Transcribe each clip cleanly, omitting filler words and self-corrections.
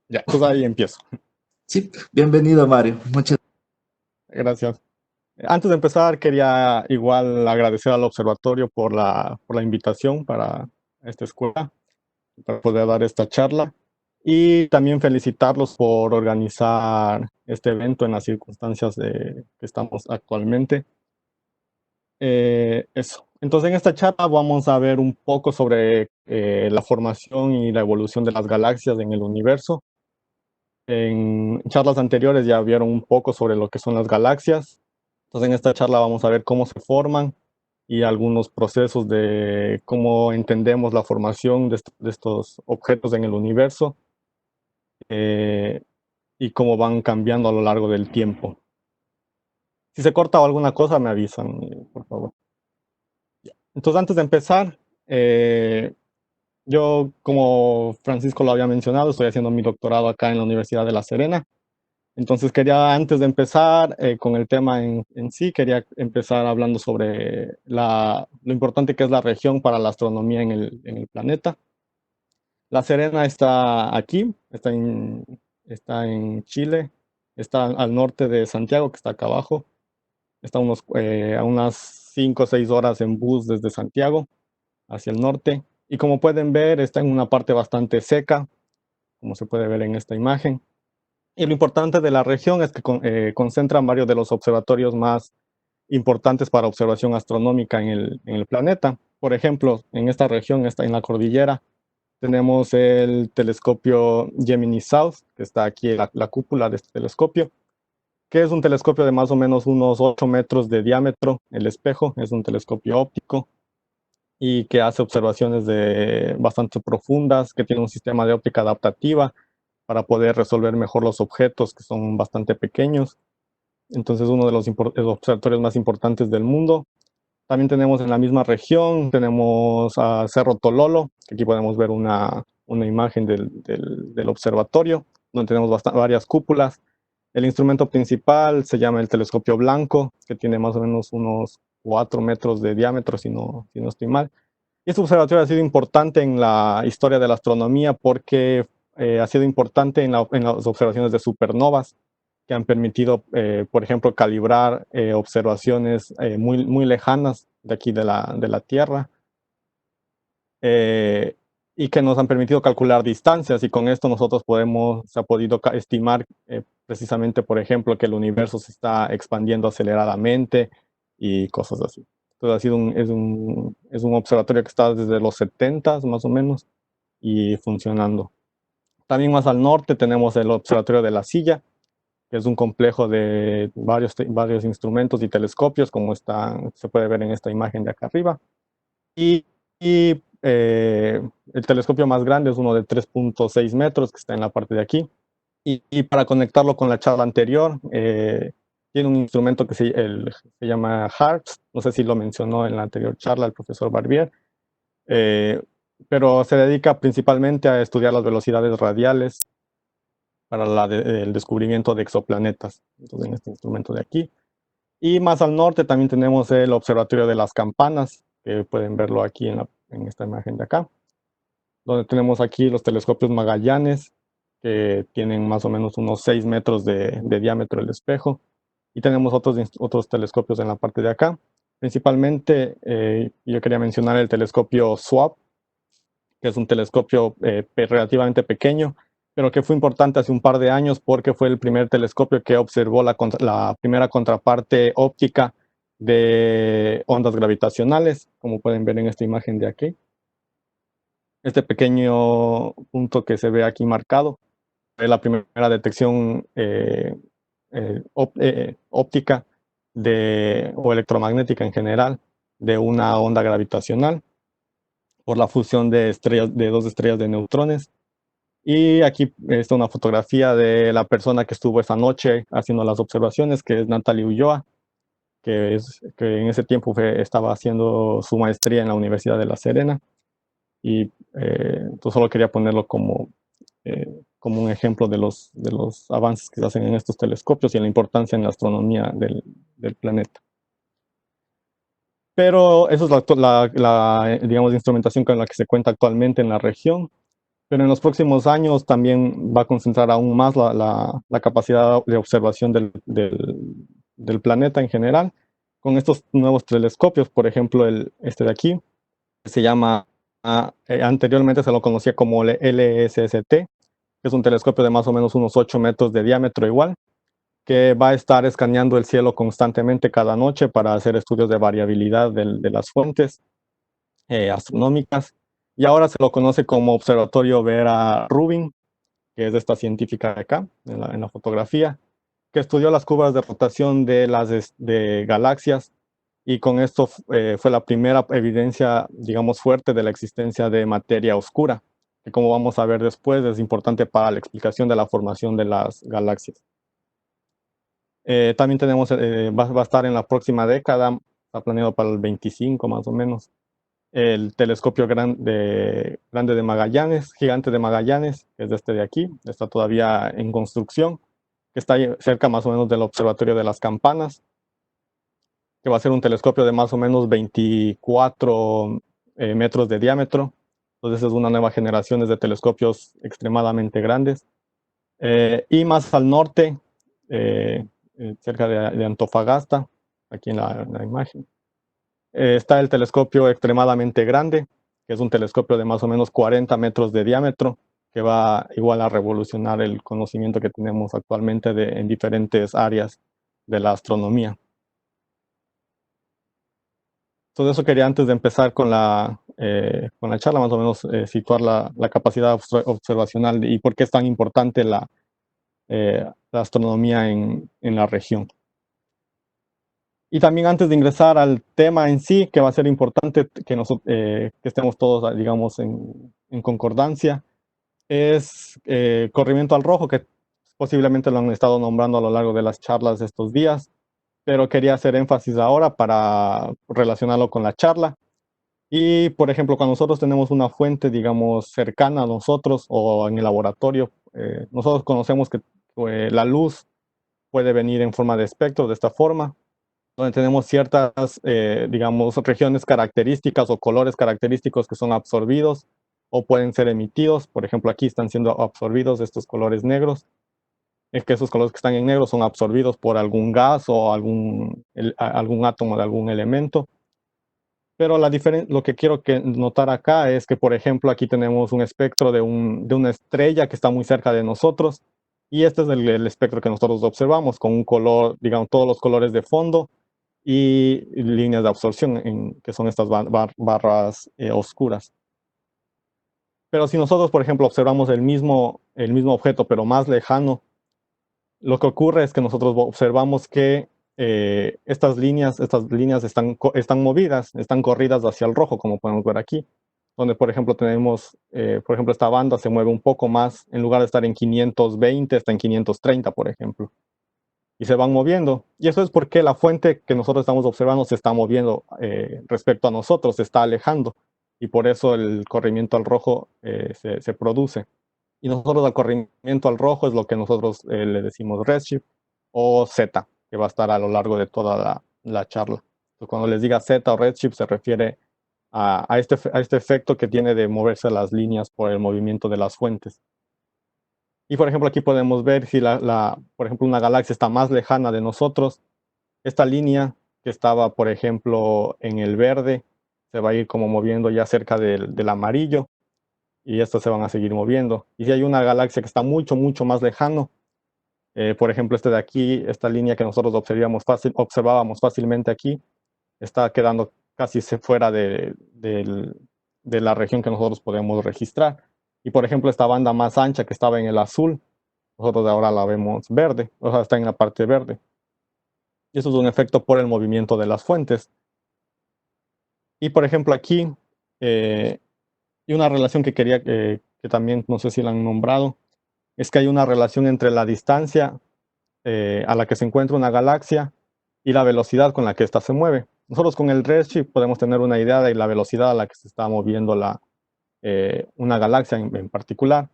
Ya, pues ahí empiezo. Sí, bienvenido Mario. Muchas Gracias. Antes de empezar, quería igual agradecer al observatorio por la invitación para esta escuela, para poder dar esta charla. Y también felicitarlos por organizar este evento en las circunstancias que estamos actualmente. Eso. Entonces, en esta charla vamos a ver un poco sobre la formación y la evolución de las galaxias en el universo. En charlas anteriores ya vieron un poco sobre lo que son las galaxias. Entonces en esta charla vamos a ver cómo se forman y algunos procesos de cómo entendemos la formación de estos objetos en el universo, eh, y cómo van cambiando a lo largo del tiempo. Si se corta o alguna cosa, me avisan, por favor. Entonces antes de empezar, yo, como Francisco lo había mencionado, estoy haciendo mi doctorado acá en la Universidad de La Serena. Entonces quería, antes de empezar con el tema en sí, quería empezar hablando sobre lo importante que es la región para la astronomía en el planeta. La Serena está aquí, está en Chile, está al norte de Santiago, que está acá abajo. Está a unas 5 o 6 horas en bus desde Santiago hacia el norte. Y como pueden ver, está en una parte bastante seca, como se puede ver en esta imagen. Y lo importante de la región es que concentran varios de los observatorios más importantes para observación astronómica en el planeta. Por ejemplo, en esta región, está en la cordillera, tenemos el telescopio Gemini South, que está aquí en la cúpula de este telescopio, que es un telescopio de más o menos unos 8 metros de diámetro. El espejo es un telescopio óptico y que hace observaciones bastante profundas, que tiene un sistema de óptica adaptativa para poder resolver mejor los objetos que son bastante pequeños. Entonces, uno de los observatorios más importantes del mundo. También tenemos en la misma región, tenemos a Cerro Tololo, que aquí podemos ver una imagen del observatorio, donde tenemos varias cúpulas. El instrumento principal se llama el telescopio blanco, que tiene más o menos unos 4 metros de diámetro, si no estoy mal. Y este observatorio ha sido importante en la historia de la astronomía porque ha sido importante en las observaciones de supernovas, que han permitido, por ejemplo, calibrar observaciones muy, muy lejanas de aquí de la Tierra, eh, y que nos han permitido calcular distancias, y con esto se ha podido estimar precisamente, por ejemplo, que el universo se está expandiendo aceleradamente y cosas así. Entonces es un observatorio que está desde los 70 más o menos y funcionando. También más al norte tenemos el Observatorio de la Silla, que es un complejo de varios instrumentos y telescopios, como se puede ver en esta imagen de acá arriba. Y el telescopio más grande es uno de 3.6 metros, que está en la parte de aquí. Y para conectarlo con la charla anterior, tiene un instrumento que se llama HARPS. No sé si lo mencionó en la anterior charla el profesor Barbier, eh, pero se dedica principalmente a estudiar las velocidades radiales para el descubrimiento de exoplanetas. Entonces, en este instrumento de aquí. Y más al norte también tenemos el Observatorio de las Campanas, que pueden verlo aquí en esta imagen de acá, donde tenemos aquí los telescopios Magallanes, que tienen más o menos unos 6 metros de diámetro el espejo. Y tenemos otros telescopios en la parte de acá. Principalmente, yo quería mencionar el telescopio SWAP, que es un telescopio relativamente pequeño, pero que fue importante hace un par de años porque fue el primer telescopio que observó la primera contraparte óptica de ondas gravitacionales, como pueden ver en esta imagen de aquí. Este pequeño punto que se ve aquí marcado fue la primera detección óptica o electromagnética en general de una onda gravitacional por la fusión de dos estrellas de neutrones. Y aquí está una fotografía de la persona que estuvo esa noche haciendo las observaciones, que es Natalie Ulloa, que en ese tiempo estaba haciendo su maestría en la Universidad de La Serena. Y entonces solo quería ponerlo como un ejemplo de los avances que se hacen en estos telescopios y la importancia en la astronomía del planeta. Pero eso es digamos, instrumentación con la que se cuenta actualmente en la región. pero en los próximos años también va a concentrar aún más la capacidad de observación del planeta en general con estos nuevos telescopios. Por ejemplo, este de aquí, que se llama, anteriormente se lo conocía como el LSST, que es un telescopio de más o menos unos 8 metros de diámetro igual, que va a estar escaneando el cielo constantemente cada noche para hacer estudios de variabilidad de las fuentes astronómicas. Y ahora se lo conoce como Observatorio Vera Rubin, que es de esta científica de acá, en la fotografía, que estudió las curvas de rotación de galaxias, y con esto fue la primera evidencia, digamos, fuerte de la existencia de materia oscura, que como vamos a ver después es importante para la explicación de la formación de las galaxias. También tenemos, va a estar en la próxima década, está planeado para el 25 más o menos, el telescopio grande de Magallanes, gigante de Magallanes, que es este de aquí, está todavía en construcción, que está cerca más o menos del observatorio de las Campanas, que va a ser un telescopio de más o menos 24 metros de diámetro. Entonces es una nueva generación de telescopios extremadamente grandes. Y más al norte, cerca de Antofagasta, aquí en la imagen, está el telescopio extremadamente grande, que es un telescopio de más o menos 40 metros de diámetro, que va igual a revolucionar el conocimiento que tenemos actualmente en diferentes áreas de la astronomía. Todo eso quería, antes de empezar con la charla, más o menos situar la capacidad observacional y por qué es tan importante la astronomía en la región. Y también, antes de ingresar al tema en sí, que va a ser importante que estemos todos, digamos, en concordancia, es corrimiento al rojo, que posiblemente lo han estado nombrando a lo largo de las charlas de estos días, pero quería hacer énfasis ahora para relacionarlo con la charla. Y, por ejemplo, cuando nosotros tenemos una fuente, digamos, cercana a nosotros o en el laboratorio, nosotros conocemos que la luz puede venir en forma de espectro, de esta forma, donde tenemos ciertas, digamos, regiones características o colores característicos que son absorbidos o pueden ser emitidos. Por ejemplo, aquí están siendo absorbidos estos colores negros. Es que esos colores que están en negro son absorbidos por algún gas o algún átomo de algún elemento. Pero lo que quiero notar acá es que, por ejemplo, aquí tenemos un espectro de una estrella que está muy cerca de nosotros, y este es el espectro que nosotros observamos, con un color, digamos, todos los colores de fondo y líneas de absorción, que son estas barras oscuras. Pero si nosotros, por ejemplo, observamos el mismo objeto, pero más lejano, lo que ocurre es que nosotros observamos que estas líneas están movidas, están corridas hacia el rojo, como podemos ver aquí, donde, por ejemplo, tenemos, por ejemplo, esta banda se mueve un poco más, en lugar de estar en 520, está en 530, por ejemplo, y se van moviendo. Y eso es porque la fuente que nosotros estamos observando se está moviendo respecto a nosotros, se está alejando, y por eso el corrimiento al rojo se produce. Y nosotros, al corrimiento al rojo, es lo que nosotros le decimos redshift o Z, que va a estar a lo largo de toda la charla. Entonces, cuando les diga Z o redshift, se refiere a este efecto que tiene de moverse las líneas por el movimiento de las fuentes. Y, por ejemplo, aquí podemos ver si por ejemplo, una galaxia está más lejana de nosotros. Esta línea que estaba, por ejemplo, en el verde, se va a ir como moviendo ya cerca del amarillo, y estas se van a seguir moviendo. Y si hay una galaxia que está mucho, mucho más lejano, por ejemplo, este de aquí, esta línea que nosotros observábamos fácilmente aquí, está quedando casi fuera de la región que nosotros podemos registrar. Y, por ejemplo, esta banda más ancha que estaba en el azul, nosotros ahora la vemos verde, o sea, está en la parte verde. Y eso es un efecto por el movimiento de las fuentes. Y, por ejemplo, aquí, y una relación que quería, que también no sé si la han nombrado, es que hay una relación entre la distancia a la que se encuentra una galaxia y la velocidad con la que ésta se mueve. Nosotros, con el redshift, podemos tener una idea de la velocidad a la que se está moviendo una galaxia en particular.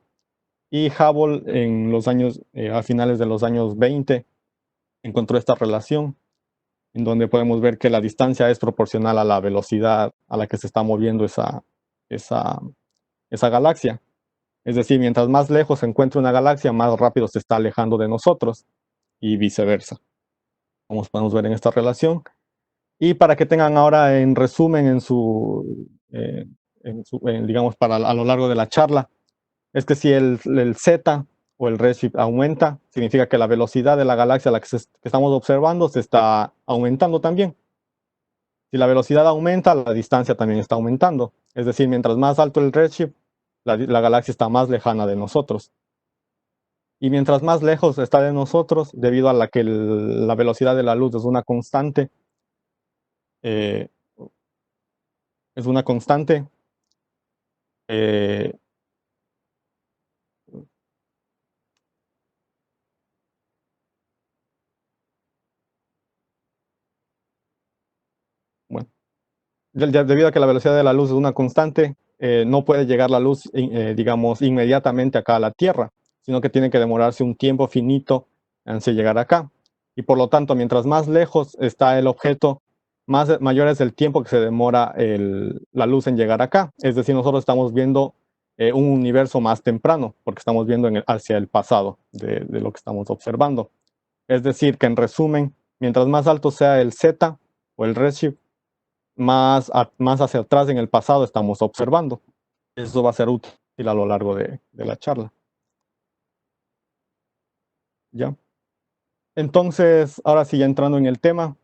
Y Hubble, a finales de los años 20, encontró esta relación, en donde podemos ver que la distancia es proporcional a la velocidad a la que se está moviendo esa galaxia. Es decir, mientras más lejos se encuentre una galaxia, más rápido se está alejando de nosotros y viceversa. Como podemos ver en esta relación. Y para que tengan ahora en resumen digamos, a lo largo de la charla, es que si el z o el redshift aumenta, significa que la velocidad de la galaxia a la que estamos observando se está aumentando también. Si la velocidad aumenta, la distancia también está aumentando. Es decir, mientras más alto el redshift, la galaxia está más lejana de nosotros. Y mientras más lejos está de nosotros, debido a la que la velocidad de la luz es una constante, eh, es una constante, eh, bueno, debido a que la velocidad de la luz es una constante, no puede llegar la luz, digamos, inmediatamente acá a la Tierra, sino que tiene que demorarse un tiempo finito antes de llegar acá. Y por lo tanto, mientras más lejos está el objeto, mayor es el tiempo que se demora la luz en llegar acá. Es decir, nosotros estamos viendo un universo más temprano, porque estamos viendo hacia el pasado de lo que estamos observando. Es decir, que en resumen, mientras más alto sea el Z o el redshift, más hacia atrás en el pasado estamos observando. Eso va a ser útil a lo largo de la charla. ¿Ya? Entonces, ahora sí, ya entrando en el tema,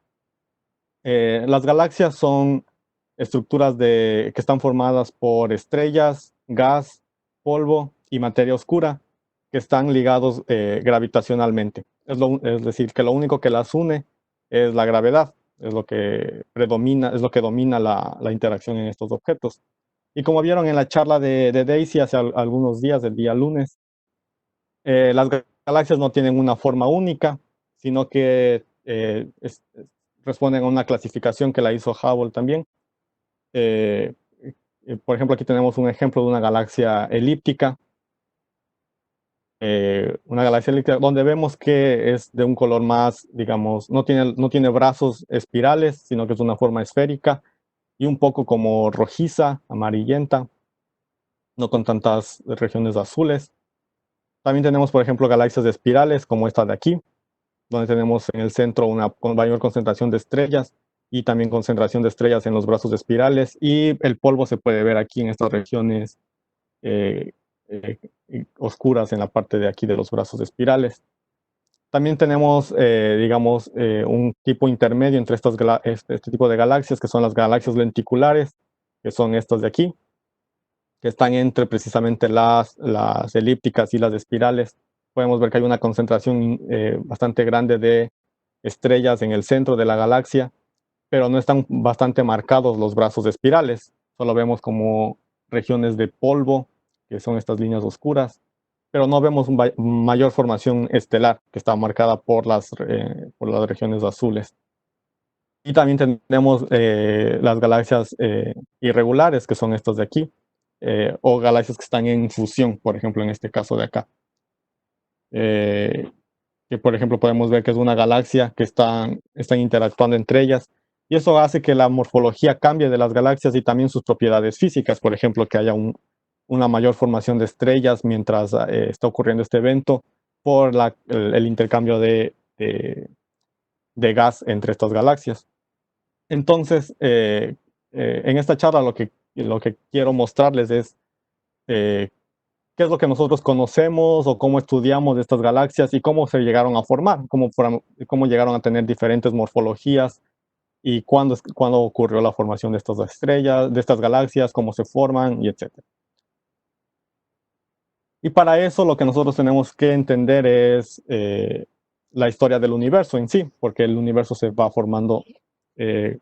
las galaxias son estructuras que están formadas por estrellas, gas, polvo y materia oscura que están ligados gravitacionalmente. Es decir, que lo único que las une es la gravedad, es lo que predomina, es lo que domina la interacción en estos objetos. Y como vieron en la charla de Daisy hace algunos días, el día lunes, las galaxias no tienen una forma única, sino que responden a una clasificación que la hizo Hubble también. Por ejemplo, aquí tenemos un ejemplo de una galaxia elíptica. Una galaxia elíptica donde vemos que es de un color más, digamos, no tiene brazos espirales, sino que es una forma esférica y un poco como rojiza, amarillenta, no con tantas regiones azules. También tenemos, por ejemplo, galaxias de espirales como esta de aquí, donde tenemos en el centro una mayor concentración de estrellas y también concentración de estrellas en los brazos espirales, y el polvo se puede ver aquí en estas regiones eh, eh, oscuras en la parte de aquí de los brazos espirales. También tenemos, digamos, un tipo intermedio entre este tipo de galaxias, que son las galaxias lenticulares, que son estas de aquí, que están entre precisamente las elípticas y las espirales. Podemos ver que hay una concentración bastante grande de estrellas en el centro de la galaxia, pero no están bastante marcados los brazos espirales. Solo vemos como regiones de polvo, que son estas líneas oscuras, pero no vemos mayor formación estelar, que está marcada por las regiones azules. Y también tenemos las galaxias irregulares, que son estas de aquí, o galaxias que están en fusión, por ejemplo, en este caso de acá. Que por ejemplo podemos ver que es una galaxia que están interactuando entre ellas, y eso hace que la morfología cambie de las galaxias y también sus propiedades físicas. Por ejemplo, que haya una mayor formación de estrellas mientras está ocurriendo este evento por el intercambio de gas entre estas galaxias. Entonces, en esta charla lo que quiero mostrarles es qué es lo que nosotros conocemos o cómo estudiamos estas galaxias y cómo se llegaron a formar, cómo llegaron a tener diferentes morfologías y cuándo ocurrió la formación de estas estrellas, de estas galaxias, cómo se forman y etc. Y para eso lo que nosotros tenemos que entender es la historia del universo en sí, porque el universo se va formando eh,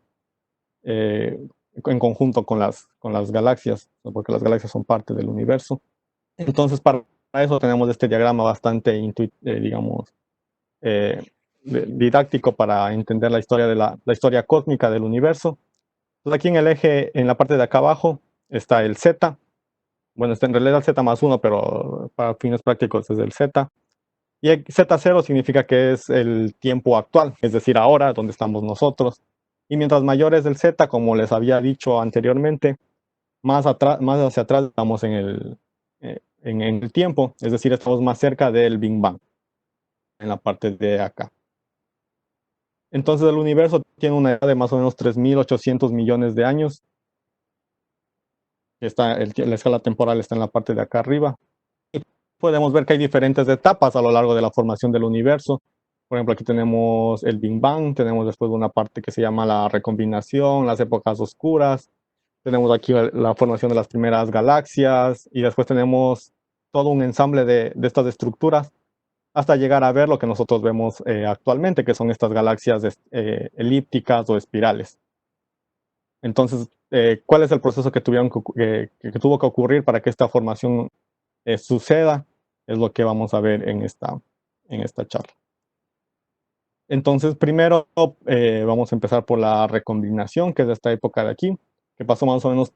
eh, en conjunto con las galaxias, ¿no? Porque las galaxias son parte del universo. Entonces, para eso tenemos este diagrama bastante, digamos, eh, didáctico para entender la historia la historia cósmica del universo. Entonces, aquí en el eje, en la parte de acá abajo, está el Z. Bueno, está en realidad el Z más 1, pero para fines prácticos es el Z. Y el Z0 significa que es el tiempo actual, es decir, ahora, donde estamos nosotros. Y mientras mayor es el Z, como les había dicho anteriormente, más hacia atrás estamos en el tiempo, es decir, estamos más cerca del Big Bang, en la parte de acá. Entonces el universo tiene una edad de más o menos 3.800 millones de años. La escala temporal está en la parte de acá arriba. Y podemos ver que hay diferentes etapas a lo largo de la formación del universo. Por ejemplo, aquí tenemos el Big Bang, tenemos después una parte que se llama la recombinación, las épocas oscuras, tenemos aquí la formación de las primeras galaxias y después tenemos todo un ensamble de estas estructuras hasta llegar a ver lo que nosotros vemos actualmente, que son estas galaxias elípticas o espirales. Entonces, ¿cuál es el proceso que tuvo que ocurrir para que esta formación suceda? Es lo que vamos a ver en esta charla. Entonces, primero vamos a empezar por la recombinación, que es de esta época de aquí, que pasó más o menos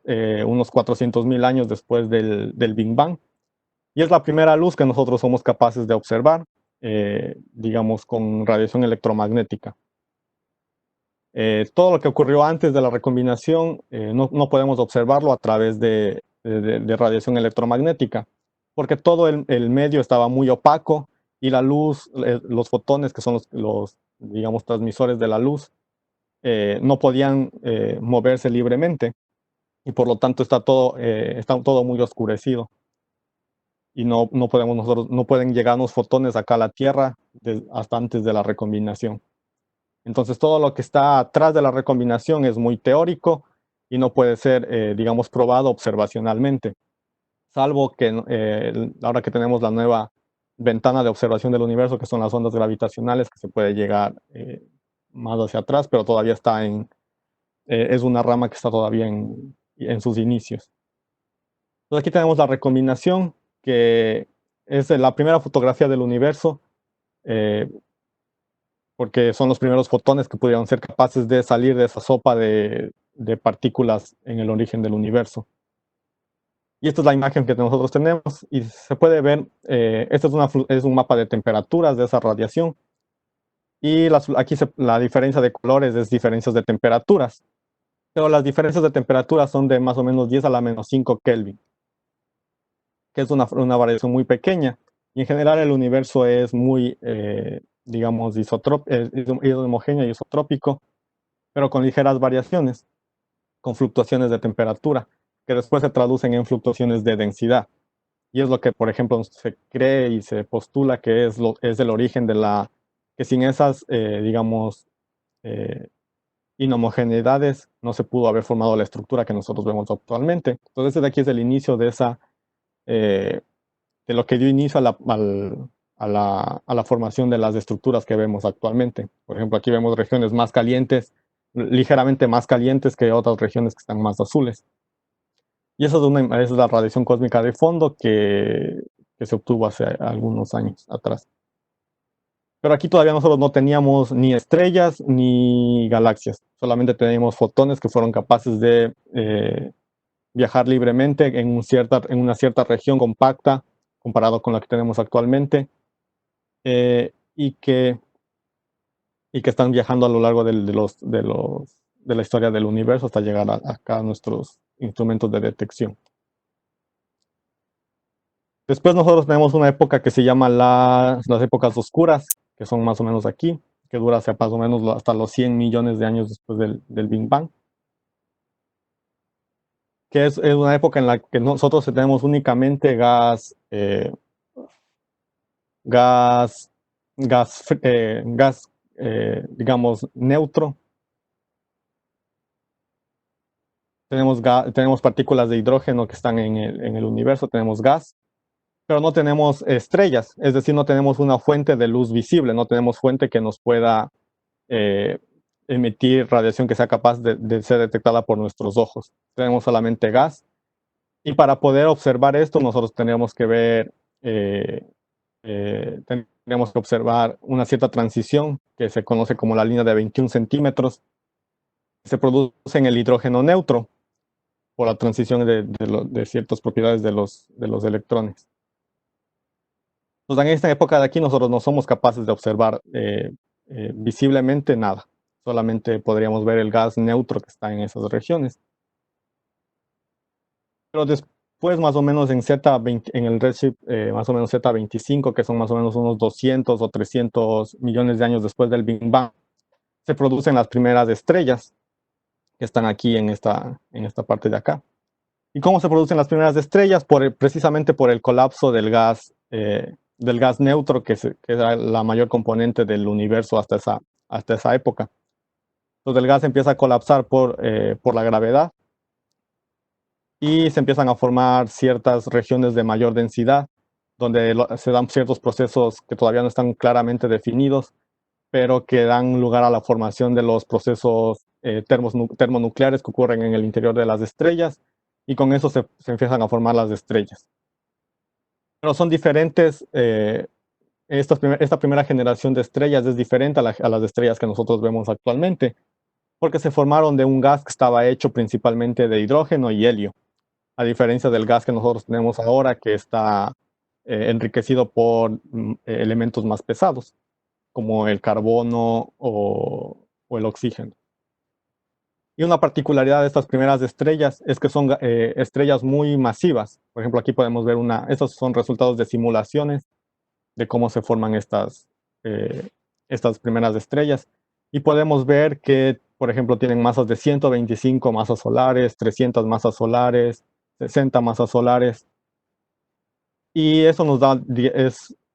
unos 400.000 años después del Big Bang. Y es la primera luz que nosotros somos capaces de observar, digamos, con radiación electromagnética. Todo lo que ocurrió antes de la recombinación no podemos observarlo a través de radiación electromagnética, porque todo el medio estaba muy opaco y la luz, los fotones, que son los digamos, transmisores de la luz, no podían moverse libremente y por lo tanto está todo muy oscurecido y no pueden llegarnos fotones acá a la Tierra hasta antes de la recombinación. Entonces todo lo que está atrás de la recombinación es muy teórico y no puede ser, digamos, probado observacionalmente, salvo que ahora que tenemos la nueva ventana de observación del universo, que son las ondas gravitacionales, que se puede llegar más hacia atrás, pero todavía es una rama que está todavía en sus inicios. Entonces aquí tenemos la recombinación, que es la primera fotografía del universo, porque son los primeros fotones que pudieron ser capaces de salir de esa sopa de partículas en el origen del universo. Y esta es la imagen que nosotros tenemos y se puede ver, este es un mapa de temperaturas de esa radiación y aquí la diferencia de colores es diferencias de temperaturas, pero las diferencias de temperatura son de más o menos 10 a la menos 5 Kelvin, que es una variación muy pequeña. Y en general el universo es muy, digamos, homogéneo y isotrópico, pero con ligeras variaciones, con fluctuaciones de temperatura, que después se traducen en fluctuaciones de densidad. Y es lo que, por ejemplo, se cree y se postula que es el origen que sin esas, digamos, eh, inhomogeneidades no se pudo haber formado la estructura que nosotros vemos actualmente. Entonces, de aquí es el inicio de lo que dio inicio a la formación de las estructuras que vemos actualmente. Por ejemplo, aquí vemos regiones más calientes, ligeramente más calientes que otras regiones que están más azules. Y esa es la radiación cósmica de fondo que se obtuvo hace algunos años atrás. Pero aquí todavía nosotros no teníamos ni estrellas ni galaxias, solamente teníamos fotones que fueron capaces de viajar libremente en una cierta región compacta comparado con la que tenemos actualmente, y que están viajando a lo largo de la historia del universo hasta llegar acá a nuestros instrumentos de detección. Después nosotros tenemos una época que se llama las épocas oscuras, que son más o menos aquí, que dura hacia más o menos hasta los 100 millones de años después del Big Bang, que es una época en la que nosotros tenemos únicamente gas, digamos, neutro. Tenemos partículas de hidrógeno que están en el universo, tenemos gas, pero no tenemos estrellas, es decir, no tenemos una fuente de luz visible, no tenemos fuente que nos pueda eh, emitir radiación que sea capaz de ser detectada por nuestros ojos. Tenemos solamente gas. Y para poder observar esto, nosotros tenemos que ver, tenemos que observar una cierta transición que se conoce como la línea de 21 centímetros. Se produce en el hidrógeno neutro por la transición de ciertas propiedades de los electrones. Entonces, en esta época de aquí nosotros no somos capaces de observar visiblemente nada. Solamente podríamos ver el gas neutro que está en esas regiones. Pero Después, más o menos en Z20, en el redshift, más o menos Z25, que son más o menos unos 200 o 300 millones de años después del Big Bang, se producen las primeras estrellas que están aquí en esta parte de acá. ¿Y cómo se producen las primeras estrellas? Precisamente por el colapso del gas neutro, que era la mayor componente del universo hasta esa época. Entonces el gas empieza a colapsar por la gravedad y se empiezan a formar ciertas regiones de mayor densidad, donde se dan ciertos procesos que todavía no están claramente definidos, pero que dan lugar a la formación de los procesos termonucleares que ocurren en el interior de las estrellas, y con eso se empiezan a formar las estrellas. Pero son diferentes, esta primera generación de estrellas es diferente a las estrellas que nosotros vemos actualmente, porque se formaron de un gas que estaba hecho principalmente de hidrógeno y helio, a diferencia del gas que nosotros tenemos ahora, que está enriquecido por elementos más pesados, como el carbono o el oxígeno. Y una particularidad de estas primeras estrellas es que son estrellas muy masivas. Por ejemplo, aquí podemos ver estos son resultados de simulaciones de cómo se forman estas primeras estrellas. Y podemos ver que, por ejemplo, tienen masas de 125 masas solares, 300 masas solares, 60 masas solares. Y eso nos da,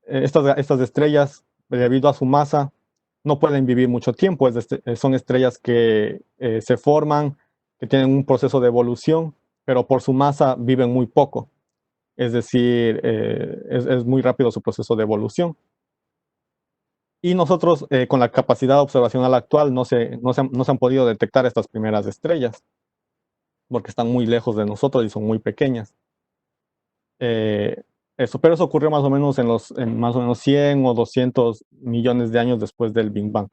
estas estrellas, debido a su masa, no pueden vivir mucho tiempo. Son estrellas que se forman, que tienen un proceso de evolución, pero por su masa viven muy poco. Es decir, es muy rápido su proceso de evolución. Y nosotros, con la capacidad observacional actual, no se han podido detectar estas primeras estrellas, porque están muy lejos de nosotros y son muy pequeñas. Pero eso ocurrió más o menos en más o menos 100 o 200 millones de años después del Big Bang.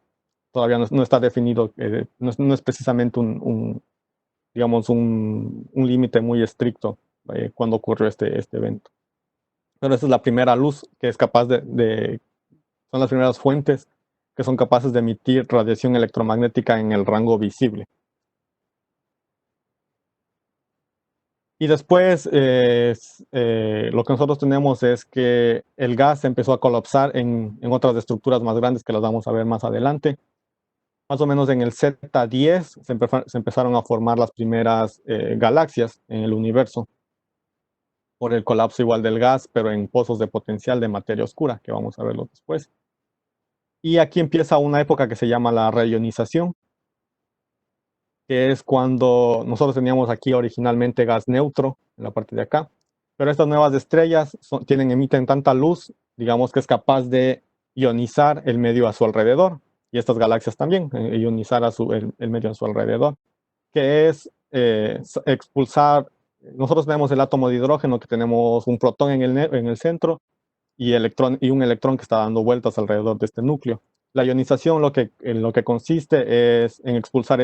Todavía no está definido, no es precisamente digamos, un límite muy estricto cuando ocurrió este evento. Pero esa es la primera luz que es capaz son las primeras fuentes que son capaces de emitir radiación electromagnética en el rango visible. Y después, lo que nosotros tenemos es que el gas empezó a colapsar en otras estructuras más grandes que las vamos a ver más adelante. Más o menos en el Z10 se empezaron a formar las primeras galaxias en el universo, por el colapso igual del gas, pero en pozos de potencial de materia oscura, que vamos a verlo después. Y aquí empieza una época que se llama la reionización, que es cuando nosotros teníamos aquí originalmente gas neutro en la parte de acá, pero estas nuevas estrellas emiten tanta luz, digamos, que es capaz de ionizar el medio a su alrededor, y estas galaxias también, ionizar el medio a su alrededor, que es expulsar. Nosotros tenemos el átomo de hidrógeno, que tenemos un protón en el centro y un electrón que está dando vueltas alrededor de este núcleo. La ionización en lo que consiste es en expulsar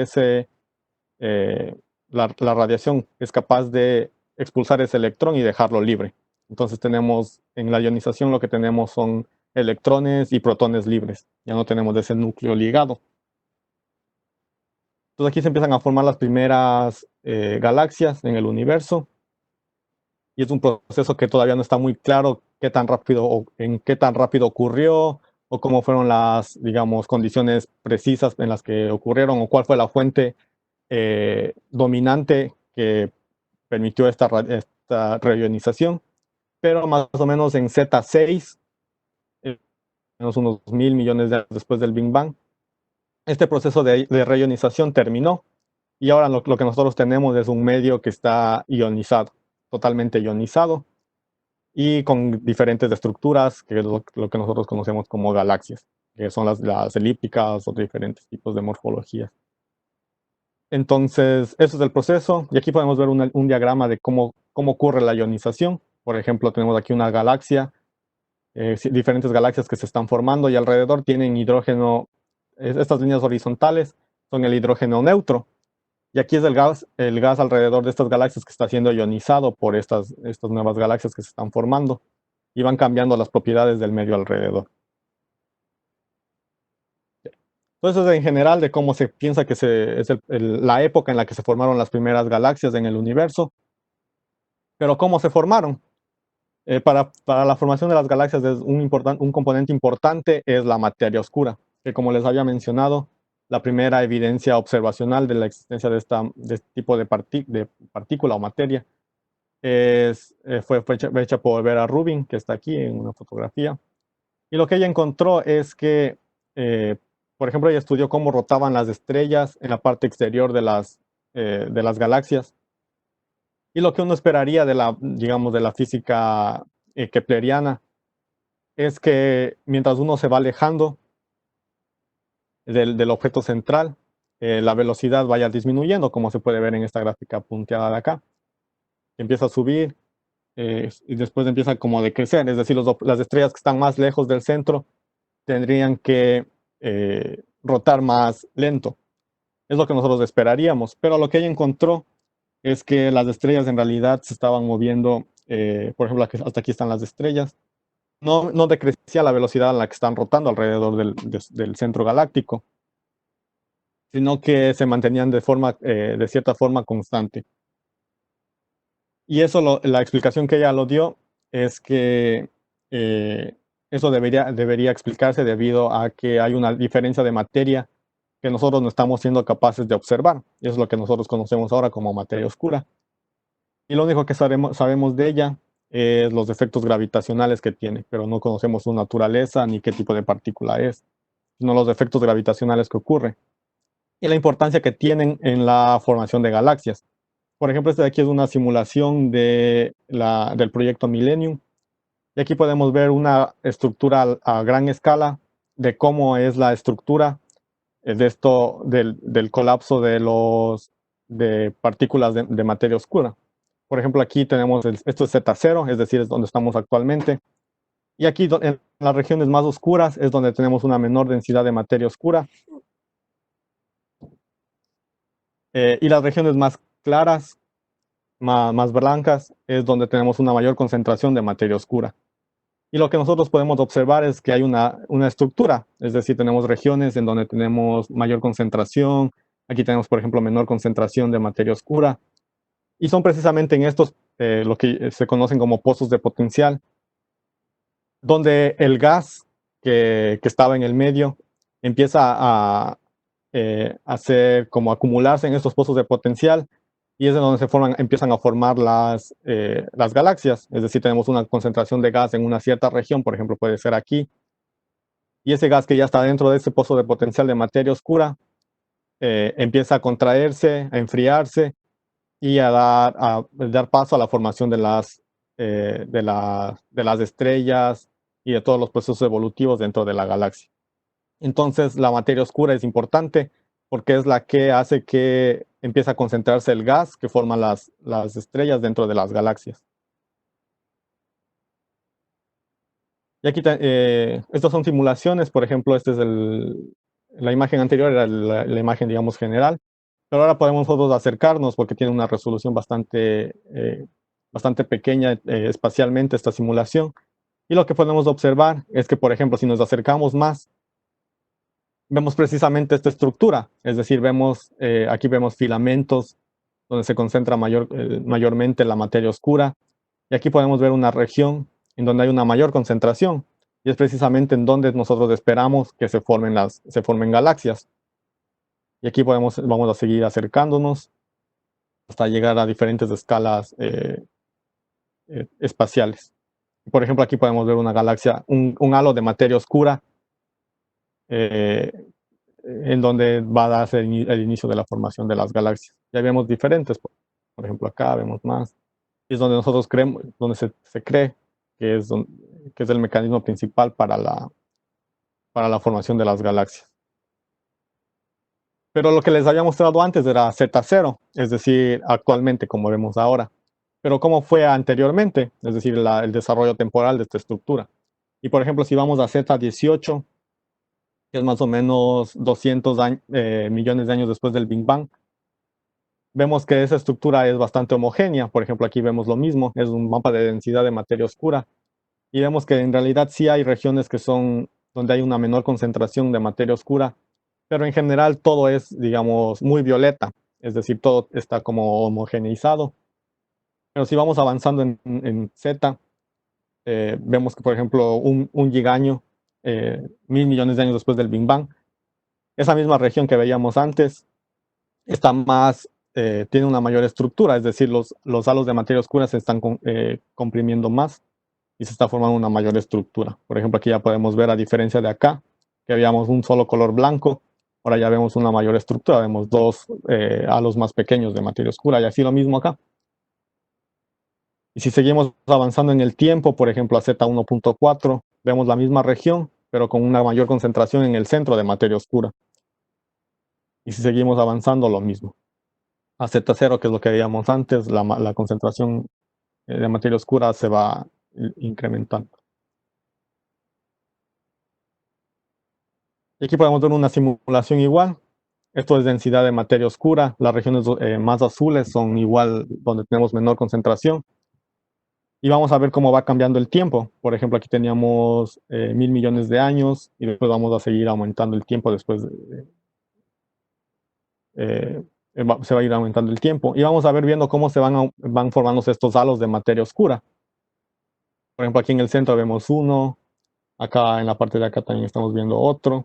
la radiación es capaz de expulsar ese electrón y dejarlo libre. Entonces en la ionización lo que tenemos son electrones y protones libres. Ya no tenemos ese núcleo ligado. Entonces aquí se empiezan a formar las primeras galaxias en el universo. Y es un proceso que todavía no está muy claro en qué tan rápido ocurrió, o cómo fueron las, digamos, condiciones precisas en las que ocurrieron, o cuál fue la fuente dominante que permitió esta reionización. Pero más o menos en Z6, menos unos 1000 millones de años después del Big Bang, este proceso de reionización terminó, y ahora lo que nosotros tenemos es un medio que está ionizado, totalmente ionizado, y con diferentes estructuras, que es lo que nosotros conocemos como galaxias, que son las elípticas o diferentes tipos de morfologías. Entonces, eso es el proceso, y aquí podemos ver un diagrama de cómo ocurre la ionización. Por ejemplo, tenemos aquí una galaxia, diferentes galaxias que se están formando, y alrededor tienen hidrógeno. Estas líneas horizontales son el hidrógeno neutro, y aquí es el gas alrededor de estas galaxias que está siendo ionizado por estas nuevas galaxias que se están formando, y van cambiando las propiedades del medio alrededor. Entonces, en general, de cómo se piensa que es la época en la que se formaron las primeras galaxias en el universo. Pero ¿cómo se formaron? Para la formación de las galaxias es un componente importante es la materia oscura, que como les había mencionado, la primera evidencia observacional de la existencia de este tipo de partícula o materia fue hecha por Vera Rubin, que está aquí en una fotografía. Y lo que ella encontró es que, eh, por ejemplo, ella estudió cómo rotaban las estrellas en la parte exterior de las galaxias. Y lo que uno esperaría de digamos, de la física kepleriana es que mientras uno se va alejando del objeto central, la velocidad vaya disminuyendo, como se puede ver en esta gráfica punteada de acá. Empieza a subir y después empieza como a decrecer, es decir, las estrellas que están más lejos del centro tendrían que rotar más lento. Es lo que nosotros esperaríamos, pero lo que ella encontró es que las estrellas en realidad se estaban moviendo, por ejemplo, hasta aquí están las estrellas, no decrecía la velocidad a la que están rotando alrededor del centro galáctico, sino que se mantenían de cierta forma constante. Y eso, la explicación que ella lo dio es que eso debería explicarse debido a que hay una diferencia de materia que nosotros no estamos siendo capaces de observar. Y eso es lo que nosotros conocemos ahora como materia oscura. Y lo único que sabemos de ella es los efectos gravitacionales que tiene, pero no conocemos su naturaleza ni qué tipo de partícula es, sino los efectos gravitacionales que ocurren y la importancia que tienen en la formación de galaxias. Por ejemplo, este de aquí es una simulación del proyecto Millennium. Y aquí podemos ver una estructura a gran escala de cómo es la estructura del colapso de partículas de materia oscura. Por ejemplo, aquí tenemos, esto es Z0, es decir, es donde estamos actualmente. Y aquí en las regiones más oscuras es donde tenemos una menor densidad de materia oscura. Y las regiones más claras, más blancas, es donde tenemos una mayor concentración de materia oscura. Y lo que nosotros podemos observar es que hay una estructura, es decir, tenemos regiones en donde tenemos mayor concentración, aquí tenemos, por ejemplo, menor concentración de materia oscura, y son precisamente en estos lo que se conocen como pozos de potencial, donde el gas que estaba en el medio empieza a hacer como acumularse en estos pozos de potencial y es de donde empiezan a formar las galaxias. Es decir, tenemos una concentración de gas en una cierta región, por ejemplo, puede ser aquí, y ese gas que ya está dentro de ese pozo de potencial de materia oscura empieza a contraerse, a enfriarse y a dar paso a la formación de las estrellas y de todos los procesos evolutivos dentro de la galaxia. Entonces, la materia oscura es importante porque es la que hace que empiece a concentrarse el gas que forma las estrellas dentro de las galaxias. Y aquí, estas son simulaciones, por ejemplo, la imagen anterior era la imagen, digamos, general, pero ahora podemos nosotros acercarnos porque tiene una resolución bastante pequeña espacialmente esta simulación. Y lo que podemos observar es que, por ejemplo, si nos acercamos más, vemos precisamente esta estructura, es decir, aquí vemos filamentos donde se concentra mayormente la materia oscura, y aquí podemos ver una región en donde hay una mayor concentración, y es precisamente en donde nosotros esperamos que se formen galaxias. Y aquí vamos a seguir acercándonos hasta llegar a diferentes escalas espaciales. Por ejemplo, aquí podemos ver una galaxia, un halo de materia oscura eh, en donde va a darse el inicio de la formación de las galaxias. Ya vemos diferentes, por ejemplo, acá vemos más. Y es donde nosotros creemos, donde se cree que es el mecanismo principal para la formación de las galaxias. Pero lo que les había mostrado antes era Z0, es decir, actualmente como vemos ahora. Pero ¿cómo fue anteriormente? Es decir, el desarrollo temporal de esta estructura. Y por ejemplo, si vamos a Z18, que es más o menos 200 millones de años después del Big Bang, vemos que esa estructura es bastante homogénea. Por ejemplo, aquí vemos lo mismo, es un mapa de densidad de materia oscura. Y vemos que en realidad sí hay regiones que son donde hay una menor concentración de materia oscura, pero en general todo es, digamos, muy violeta, es decir, todo está como homogeneizado. Pero si vamos avanzando en Z, vemos que, por ejemplo, un gigaño, 1.000 millones de años después del Big Bang, esa misma región que veíamos antes está más, tiene una mayor estructura, es decir, los halos de materia oscura se están comprimiendo más y se está formando una mayor estructura. Por ejemplo, aquí ya podemos ver, a diferencia de acá, que veíamos un solo color blanco, ahora ya vemos una mayor estructura, vemos dos halos más pequeños de materia oscura, y así lo mismo acá. Y si seguimos avanzando en el tiempo, por ejemplo, a Z1.4, vemos la misma región, pero con una mayor concentración en el centro de materia oscura. Y si seguimos avanzando, lo mismo. A Z0, que es lo que veíamos antes, la concentración de materia oscura se va incrementando. Y aquí podemos ver una simulación igual. Esto es densidad de materia oscura. Las regiones más azules son igual donde tenemos menor concentración. Y vamos a ver cómo va cambiando el tiempo. Por ejemplo, aquí teníamos 1.000 millones de años y después vamos a seguir aumentando el tiempo después. Se va a ir aumentando el tiempo. Y vamos a ver viendo cómo se van formándose estos halos de materia oscura. Por ejemplo, aquí en el centro vemos uno. Acá en la parte de acá también estamos viendo otro.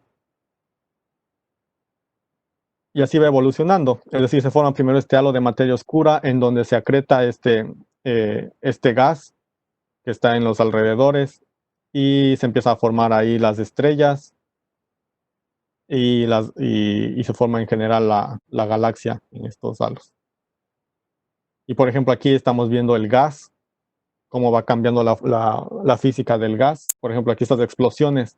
Y así va evolucionando. Es decir, se forma primero este halo de materia oscura en donde se acreta este gas que está en los alrededores y se empieza a formar ahí las estrellas y se forma en general la galaxia en estos halos. Y por ejemplo, aquí estamos viendo el gas, cómo va cambiando la física del gas. Por ejemplo, aquí estas explosiones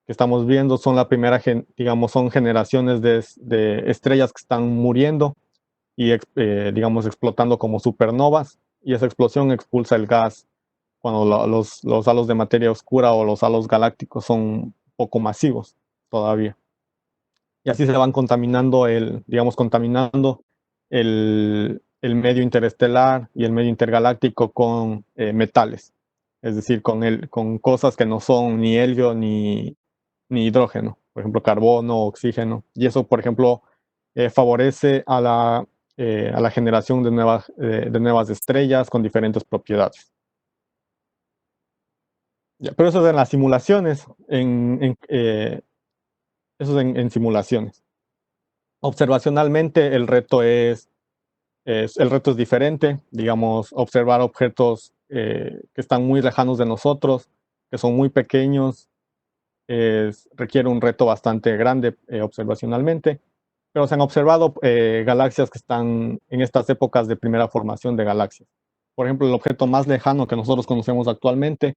que estamos viendo son la primera, digamos, son generaciones de estrellas que están muriendo y, digamos, explotando como supernovas. Y esa explosión expulsa el gas cuando los halos de materia oscura o los halos galácticos son poco masivos todavía. Y así se van contaminando digamos, contaminando el medio interestelar y el medio intergaláctico con metales. Es decir, con cosas que no son ni helio ni hidrógeno. Por ejemplo, carbono, oxígeno. Y eso, por ejemplo, favorece a la generación de nuevas estrellas con diferentes propiedades. Pero eso es en las simulaciones, eso es en simulaciones. Observacionalmente, el reto es diferente. Digamos, observar objetos que están muy lejanos de nosotros, que son muy pequeños, requiere un reto bastante grande observacionalmente. Pero se han observado galaxias que están en estas épocas de primera formación de galaxias. Por ejemplo, el objeto más lejano que nosotros conocemos actualmente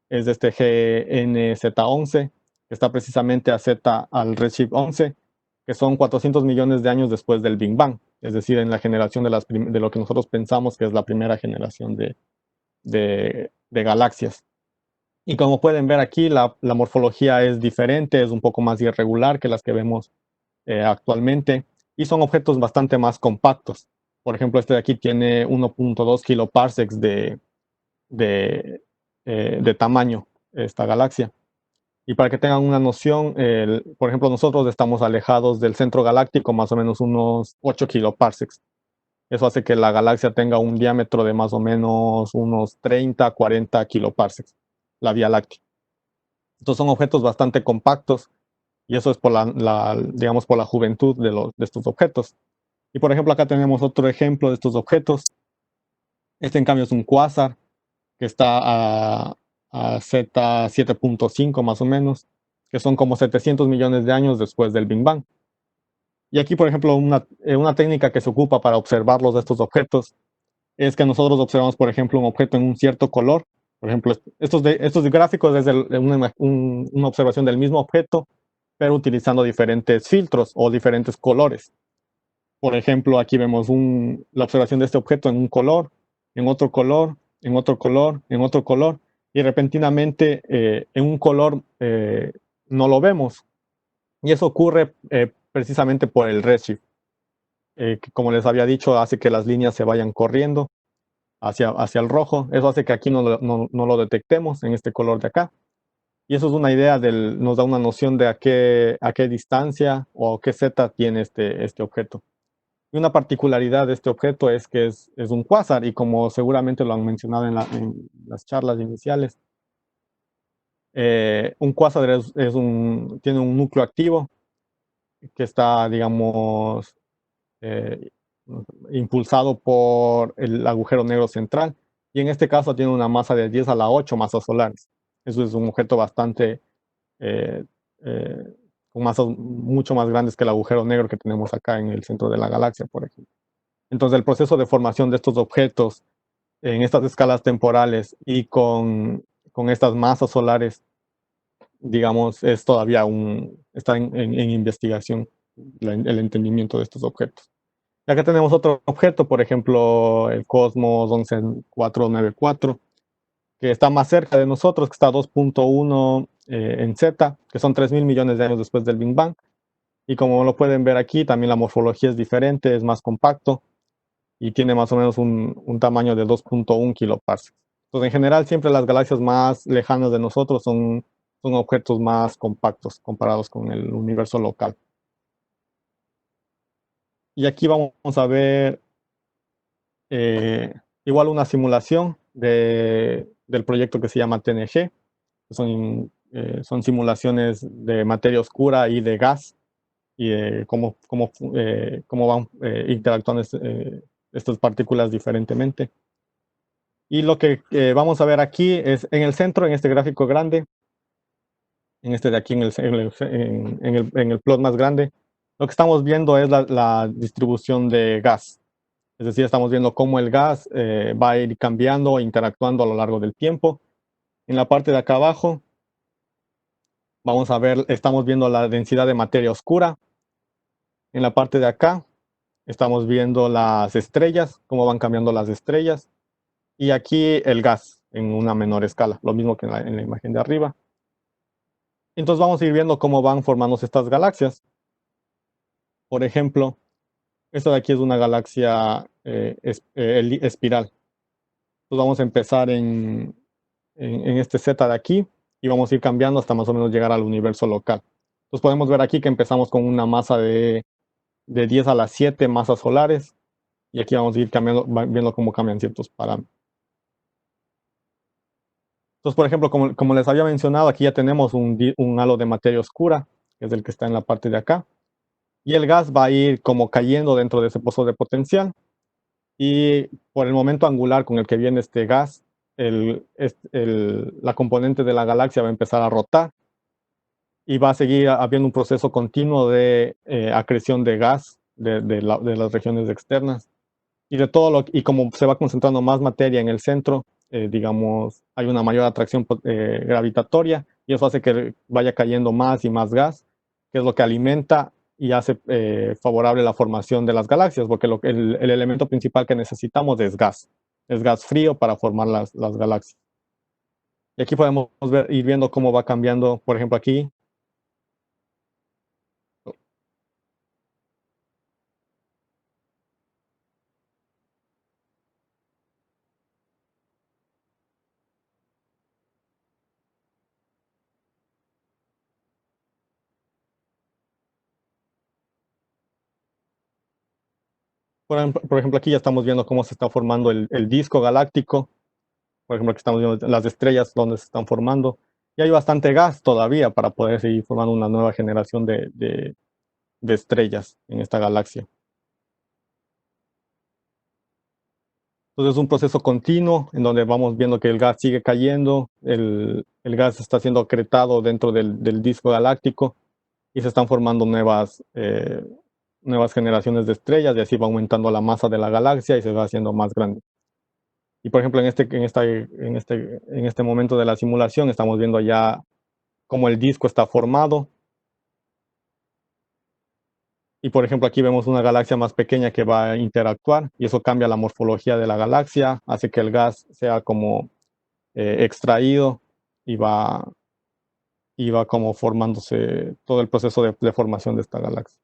es de este GNZ11, que está precisamente al redshift 11, que son 400 millones de años después del Big Bang, es decir, en la generación de lo que nosotros pensamos que es la primera generación de galaxias. Y como pueden ver aquí, la morfología es diferente, es un poco más irregular que las que vemos actualmente, y son objetos bastante más compactos. Por ejemplo, este de aquí tiene 1.2 kiloparsecs de, de tamaño, esta galaxia. Y para que tengan una noción, por ejemplo, nosotros estamos alejados del centro galáctico más o menos unos 8 kiloparsecs. Eso hace que la galaxia tenga un diámetro de más o menos unos 30, 40 kiloparsecs, la Vía Láctea. Entonces son objetos bastante compactos y eso es por digamos, por la juventud de estos objetos. Y por ejemplo, acá tenemos otro ejemplo de estos objetos. Este en cambio es un cuásar que está a Z7.5 más o menos, que son como 700 millones de años después del Big Bang. Y aquí, por ejemplo, una técnica que se ocupa para observarlos de estos objetos es que nosotros observamos, por ejemplo, un objeto en un cierto color. Por ejemplo, estos gráficos es una observación del mismo objeto, pero utilizando diferentes filtros o diferentes colores. Por ejemplo, aquí vemos la observación de este objeto en un color, en otro color, en otro color, en otro color, y repentinamente en un color no lo vemos. Y eso ocurre precisamente por el redshift, que como les había dicho, hace que las líneas se vayan corriendo hacia el rojo. Eso hace que aquí no lo detectemos en este color de acá. Y eso es una idea nos da una noción de a qué distancia o a qué z tiene este objeto. Y una particularidad de este objeto es que es un cuásar, y como seguramente lo han mencionado en las charlas iniciales, un cuásar tiene un núcleo activo que está, digamos, eh, impulsado por el agujero negro central, y en este caso tiene una masa de 10 a la 8 masas solares. Eso es un objeto bastante, eh, eh, con masas mucho más grandes que el agujero negro que tenemos acá en el centro de la galaxia, por ejemplo. Entonces, el proceso de formación de estos objetos en estas escalas temporales y con estas masas solares, digamos, es todavía está en investigación el entendimiento de estos objetos. Y acá tenemos otro objeto, por ejemplo, el Cosmos 11494, que está más cerca de nosotros, que está a 2.1 en Z, que son 3.000 millones de años después del Big Bang. Y como lo pueden ver aquí, también la morfología es diferente, es más compacto y tiene más o menos un tamaño de 2.1 kiloparsecs. Entonces, en general, siempre las galaxias más lejanas de nosotros son objetos más compactos comparados con el universo local. Y aquí vamos a ver eh, igual una simulación del proyecto que se llama TNG. Son simulaciones de materia oscura y de gas, y de cómo van interactuando estas partículas diferentemente. Y lo que vamos a ver aquí es en el centro, en este gráfico grande, en este de aquí, en el plot más grande, lo que estamos viendo es la distribución de gas. Es decir, estamos viendo cómo el gas va a ir cambiando e interactuando a lo largo del tiempo. En la parte de acá abajo, estamos viendo la densidad de materia oscura. En la parte de acá, estamos viendo las estrellas, cómo van cambiando las estrellas. Y aquí el gas en una menor escala, lo mismo que en la imagen de arriba. Entonces vamos a ir viendo cómo van formándose estas galaxias. Por ejemplo, esta de aquí es una galaxia espiral. Entonces vamos a empezar en este Z de aquí y vamos a ir cambiando hasta más o menos llegar al universo local. Entonces podemos ver aquí que empezamos con una masa de 10 a la 7 masas solares, y aquí vamos a ir viendo cómo cambian ciertos parámetros. Entonces, por ejemplo, como les había mencionado, aquí ya tenemos un halo de materia oscura, que es el que está en la parte de acá, y el gas va a ir como cayendo dentro de ese pozo de potencial, y por el momento angular con el que viene este gas, la componente de la galaxia va a empezar a rotar, y va a seguir habiendo un proceso continuo de acreción de gas de las regiones externas. Y como se va concentrando más materia en el centro, digamos, hay una mayor atracción gravitatoria, y eso hace que vaya cayendo más y más gas, que es lo que alimenta y hace favorable la formación de las galaxias, porque el elemento principal que necesitamos es gas frío para formar las galaxias. Y aquí podemos ir viendo cómo va cambiando, por ejemplo, aquí. Por ejemplo, aquí ya estamos viendo cómo se está formando el disco galáctico. Por ejemplo, aquí estamos viendo las estrellas donde se están formando. Y hay bastante gas todavía para poder seguir formando una nueva generación de estrellas en esta galaxia. Entonces es un proceso continuo en donde vamos viendo que el gas sigue cayendo, el gas está siendo acretado dentro del disco galáctico, y se están formando nuevas generaciones de estrellas, y así va aumentando la masa de la galaxia y se va haciendo más grande. Y por ejemplo, en este momento de la simulación estamos viendo ya cómo el disco está formado. Y por ejemplo, aquí vemos una galaxia más pequeña que va a interactuar, y eso cambia la morfología de la galaxia, hace que el gas sea como extraído, y va como formándose todo el proceso de formación de esta galaxia.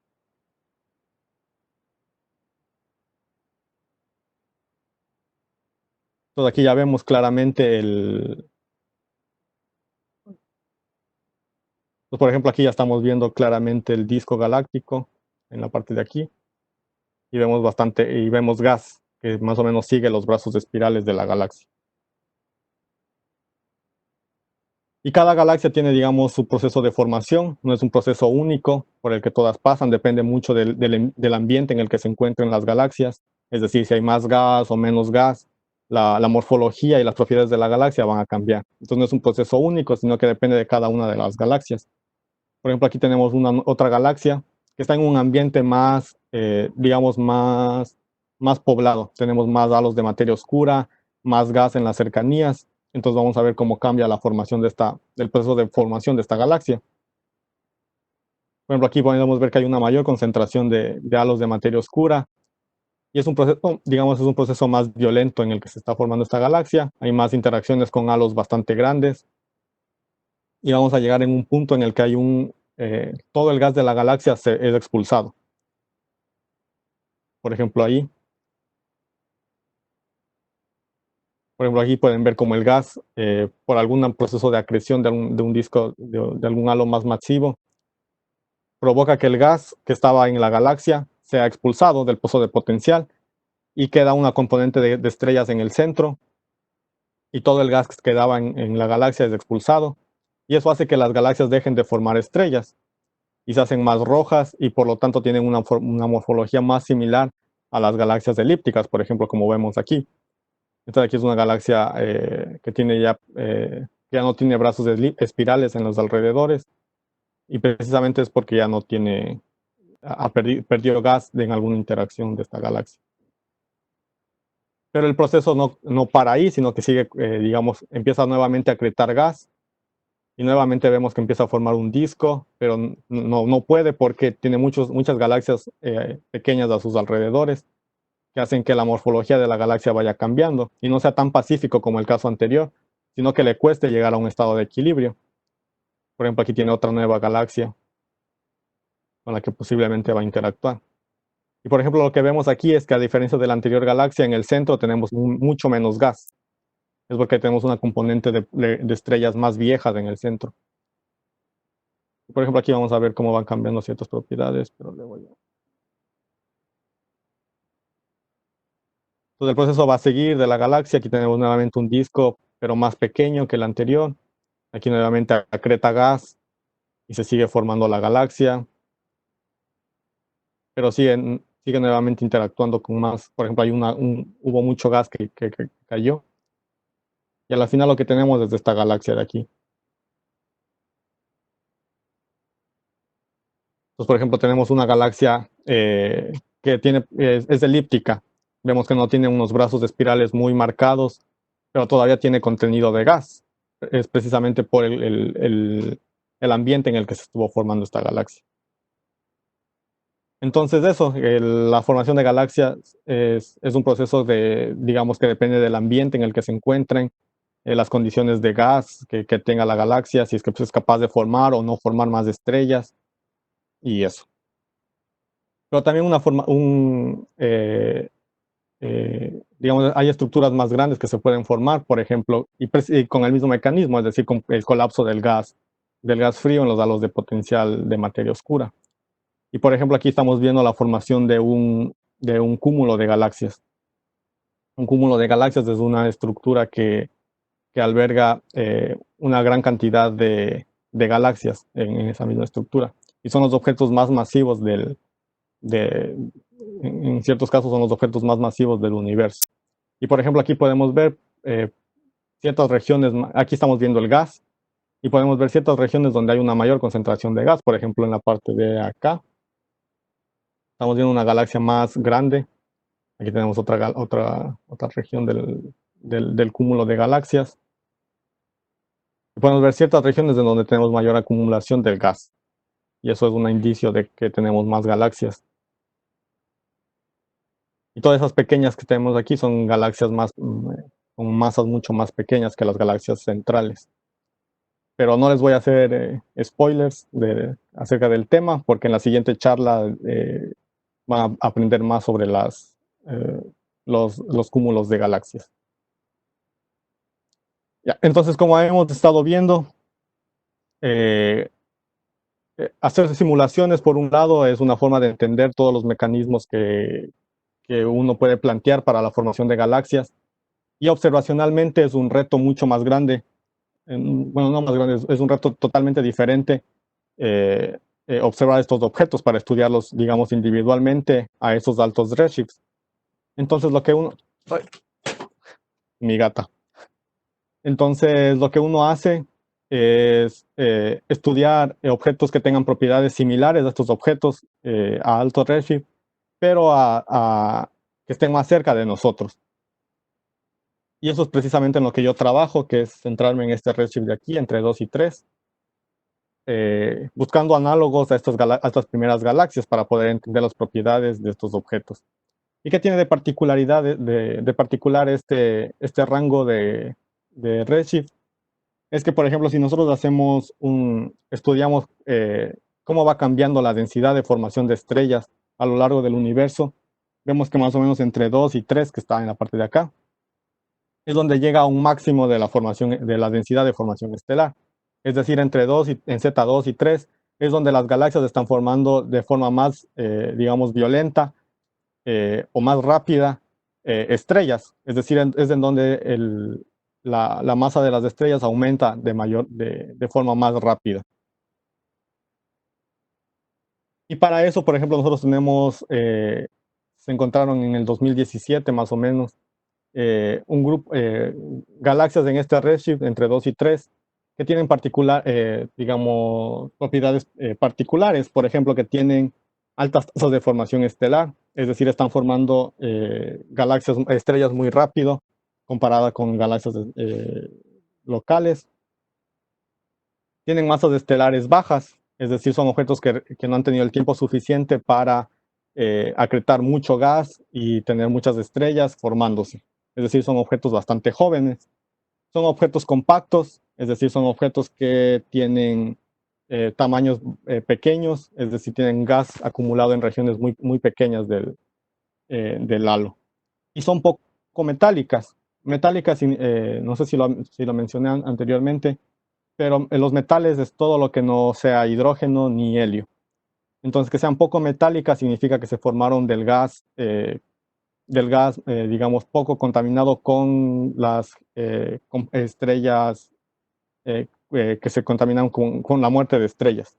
Entonces aquí ya vemos claramente pues por ejemplo, aquí ya estamos viendo claramente el disco galáctico en la parte de aquí. y vemos gas que más o menos sigue los brazos espirales de la galaxia. Y cada galaxia tiene, digamos, su proceso de formación, no es un proceso único por el que todas pasan, depende mucho del ambiente en el que se encuentren las galaxias, es decir, si hay más gas o menos gas, la morfología y las propiedades de la galaxia van a cambiar. Entonces no es un proceso único, sino que depende de cada una de las galaxias. Por ejemplo, aquí tenemos otra galaxia que está en un ambiente más, digamos, más poblado. Tenemos más halos de materia oscura, más gas en las cercanías. Entonces vamos a ver cómo cambia la formación del proceso de formación de esta galaxia. Por ejemplo, aquí podemos ver que hay una mayor concentración de halos de materia oscura. Y es un proceso, digamos, es un proceso más violento en el que se está formando esta galaxia. Hay más interacciones con halos bastante grandes. Y vamos a llegar en un punto en el que todo el gas de la galaxia es expulsado. Por ejemplo, aquí pueden ver como el gas, por algún proceso de acreción de un disco, de algún halo más masivo, provoca que el gas que estaba en la galaxia sea expulsado del pozo de potencial y queda una componente de estrellas en el centro, y todo el gas que quedaba en la galaxia es expulsado, y eso hace que las galaxias dejen de formar estrellas y se hacen más rojas, y por lo tanto tienen una morfología más similar a las galaxias elípticas, por ejemplo, como vemos aquí. Esta de aquí es una galaxia que ya no tiene brazos espirales en los alrededores, y precisamente es porque ya no tiene, perdió gas en alguna interacción de esta galaxia. Pero el proceso no para ahí, sino que sigue, digamos, empieza nuevamente a acretar gas, y nuevamente vemos que empieza a formar un disco, pero no puede porque tiene muchas galaxias pequeñas a sus alrededores, que hacen que la morfología de la galaxia vaya cambiando y no sea tan pacífico como el caso anterior, sino que le cueste llegar a un estado de equilibrio. Por ejemplo, aquí tiene otra nueva galaxia con la que posiblemente va a interactuar. Y por ejemplo, lo que vemos aquí es que, a diferencia de la anterior galaxia, en el centro tenemos mucho menos gas. Es porque tenemos una componente de estrellas más viejas en el centro. Por ejemplo, aquí vamos a ver cómo van cambiando ciertas propiedades, pero le voy a... Entonces el proceso va a seguir de la galaxia. Aquí tenemos nuevamente un disco, pero más pequeño que el anterior. Aquí nuevamente acreta gas y se sigue formando la galaxia, pero sigue nuevamente interactuando con más. Por ejemplo, hubo mucho gas que cayó, y al final lo que tenemos es esta galaxia de aquí. Entonces, por ejemplo, tenemos una galaxia que es elíptica. Vemos que no tiene unos brazos espirales muy marcados, pero todavía tiene contenido de gas. Es precisamente por el ambiente en el que se estuvo formando esta galaxia. Entonces eso, la formación de galaxias es un proceso digamos, que depende del ambiente en el que se encuentren, las condiciones de gas que tenga la galaxia, si es que pues, es capaz de formar o no formar más estrellas, y eso. Pero también digamos, hay estructuras más grandes que se pueden formar, por ejemplo, y con el mismo mecanismo, es decir, con el colapso del gas frío en los halos de potencial de materia oscura. Y por ejemplo, aquí estamos viendo la formación de un cúmulo de galaxias. Un cúmulo de galaxias es una estructura que alberga una gran cantidad de galaxias en esa misma estructura. Y son los objetos más masivos en ciertos casos son los objetos más masivos del universo. Y por ejemplo, aquí podemos ver ciertas regiones, aquí estamos viendo el gas, y podemos ver ciertas regiones donde hay una mayor concentración de gas. Por ejemplo, en la parte de acá, estamos viendo una galaxia más grande. Aquí tenemos otra región del cúmulo de galaxias. Y podemos ver ciertas regiones en donde tenemos mayor acumulación del gas. Y eso es un indicio de que tenemos más galaxias. Y todas esas pequeñas que tenemos aquí son galaxias con masas mucho más pequeñas que las galaxias centrales. Pero no les voy a hacer spoilers acerca del tema, porque en la siguiente charla van a aprender más sobre eh, los cúmulos de galaxias. Ya, entonces, como hemos estado viendo, hacer simulaciones, por un lado, es una forma de entender todos los mecanismos que uno puede plantear para la formación de galaxias. Y observacionalmente es un reto mucho más grande. Bueno, no más grande, es un reto totalmente diferente eh, observar estos objetos para estudiarlos, digamos, individualmente a esos altos redshifts. Entonces, lo que uno... ¡Ay! Mi gata. Entonces, lo que uno hace es estudiar objetos que tengan propiedades similares a estos objetos a alto redshift, pero que estén más cerca de nosotros. Y eso es precisamente en lo que yo trabajo, que es centrarme en este redshift de aquí, entre 2 y 3, buscando análogos a estas primeras galaxias para poder entender las propiedades de estos objetos. ¿Y qué tiene de particularidad, de particular este rango de redshift? Es que, por ejemplo, si nosotros estudiamos cómo va cambiando la densidad de formación de estrellas a lo largo del universo, vemos que más o menos entre 2 y 3, que está en la parte de acá, es donde llega a un máximo de la formación, de la densidad de formación estelar. Es decir, en Z2 y 3 es donde las galaxias están formando de forma más, digamos, violenta o más rápida estrellas. Es decir, es en donde la masa de las estrellas aumenta de forma más rápida. Y para eso, por ejemplo, nosotros se encontraron en el 2017 más o menos, un grupo, galaxias en este redshift entre 2 y 3 que tienen digamos, propiedades particulares, por ejemplo, que tienen altas tasas de formación estelar, es decir, están formando estrellas muy rápido comparada con galaxias locales. Tienen masas estelares bajas, es decir, son objetos que no han tenido el tiempo suficiente para acretar mucho gas y tener muchas estrellas formándose. Es decir, son objetos bastante jóvenes. Son objetos compactos, es decir, son objetos que tienen tamaños pequeños, es decir, tienen gas acumulado en regiones muy, muy pequeñas del halo. Y son poco metálicas. Metálicas, no sé si lo mencioné anteriormente, pero los metales es todo lo que no sea hidrógeno ni helio. Entonces, que sean poco metálicas significa que se formaron digamos, poco contaminado con las con estrellas que se contaminan con la muerte de estrellas.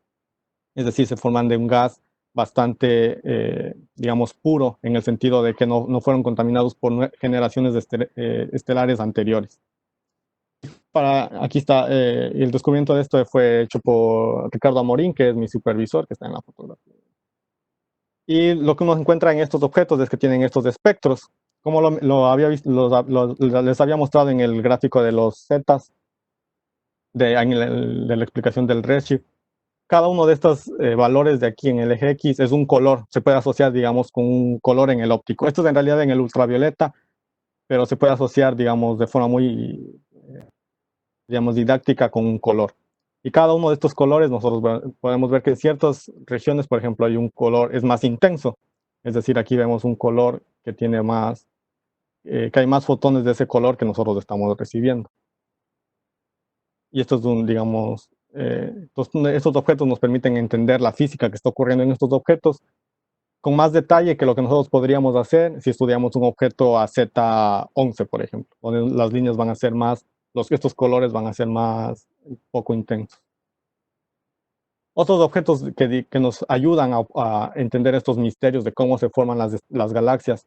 Es decir, se forman de un gas bastante, digamos, puro, en el sentido de que no fueron contaminados por generaciones estelares anteriores. Aquí está, el descubrimiento de esto fue hecho por Ricardo Amorín, que es mi supervisor, que está en la fotografía. Y lo que uno encuentra en estos objetos es que tienen estos espectros. Como lo había visto, les había mostrado en el gráfico de los zetas, de la explicación del redshift. Cada uno de estos valores de aquí en el eje X es un color. Se puede asociar, digamos, con un color en el óptico. Esto es en realidad en el ultravioleta, pero se puede asociar, digamos, de forma muy digamos, didáctica con un color. Y cada uno de estos colores nosotros podemos ver que en ciertas regiones, por ejemplo, hay un color, es más intenso. Es decir, aquí vemos un color que tiene más, que hay más fotones de ese color que nosotros estamos recibiendo. Y esto es digamos, estos objetos nos permiten entender la física que está ocurriendo en estos objetos con más detalle que lo que nosotros podríamos hacer si estudiamos un objeto a Z11, por ejemplo, donde las líneas van a ser más, estos colores van a ser más poco intensos. Otros objetos que nos ayudan a entender estos misterios de cómo se forman las galaxias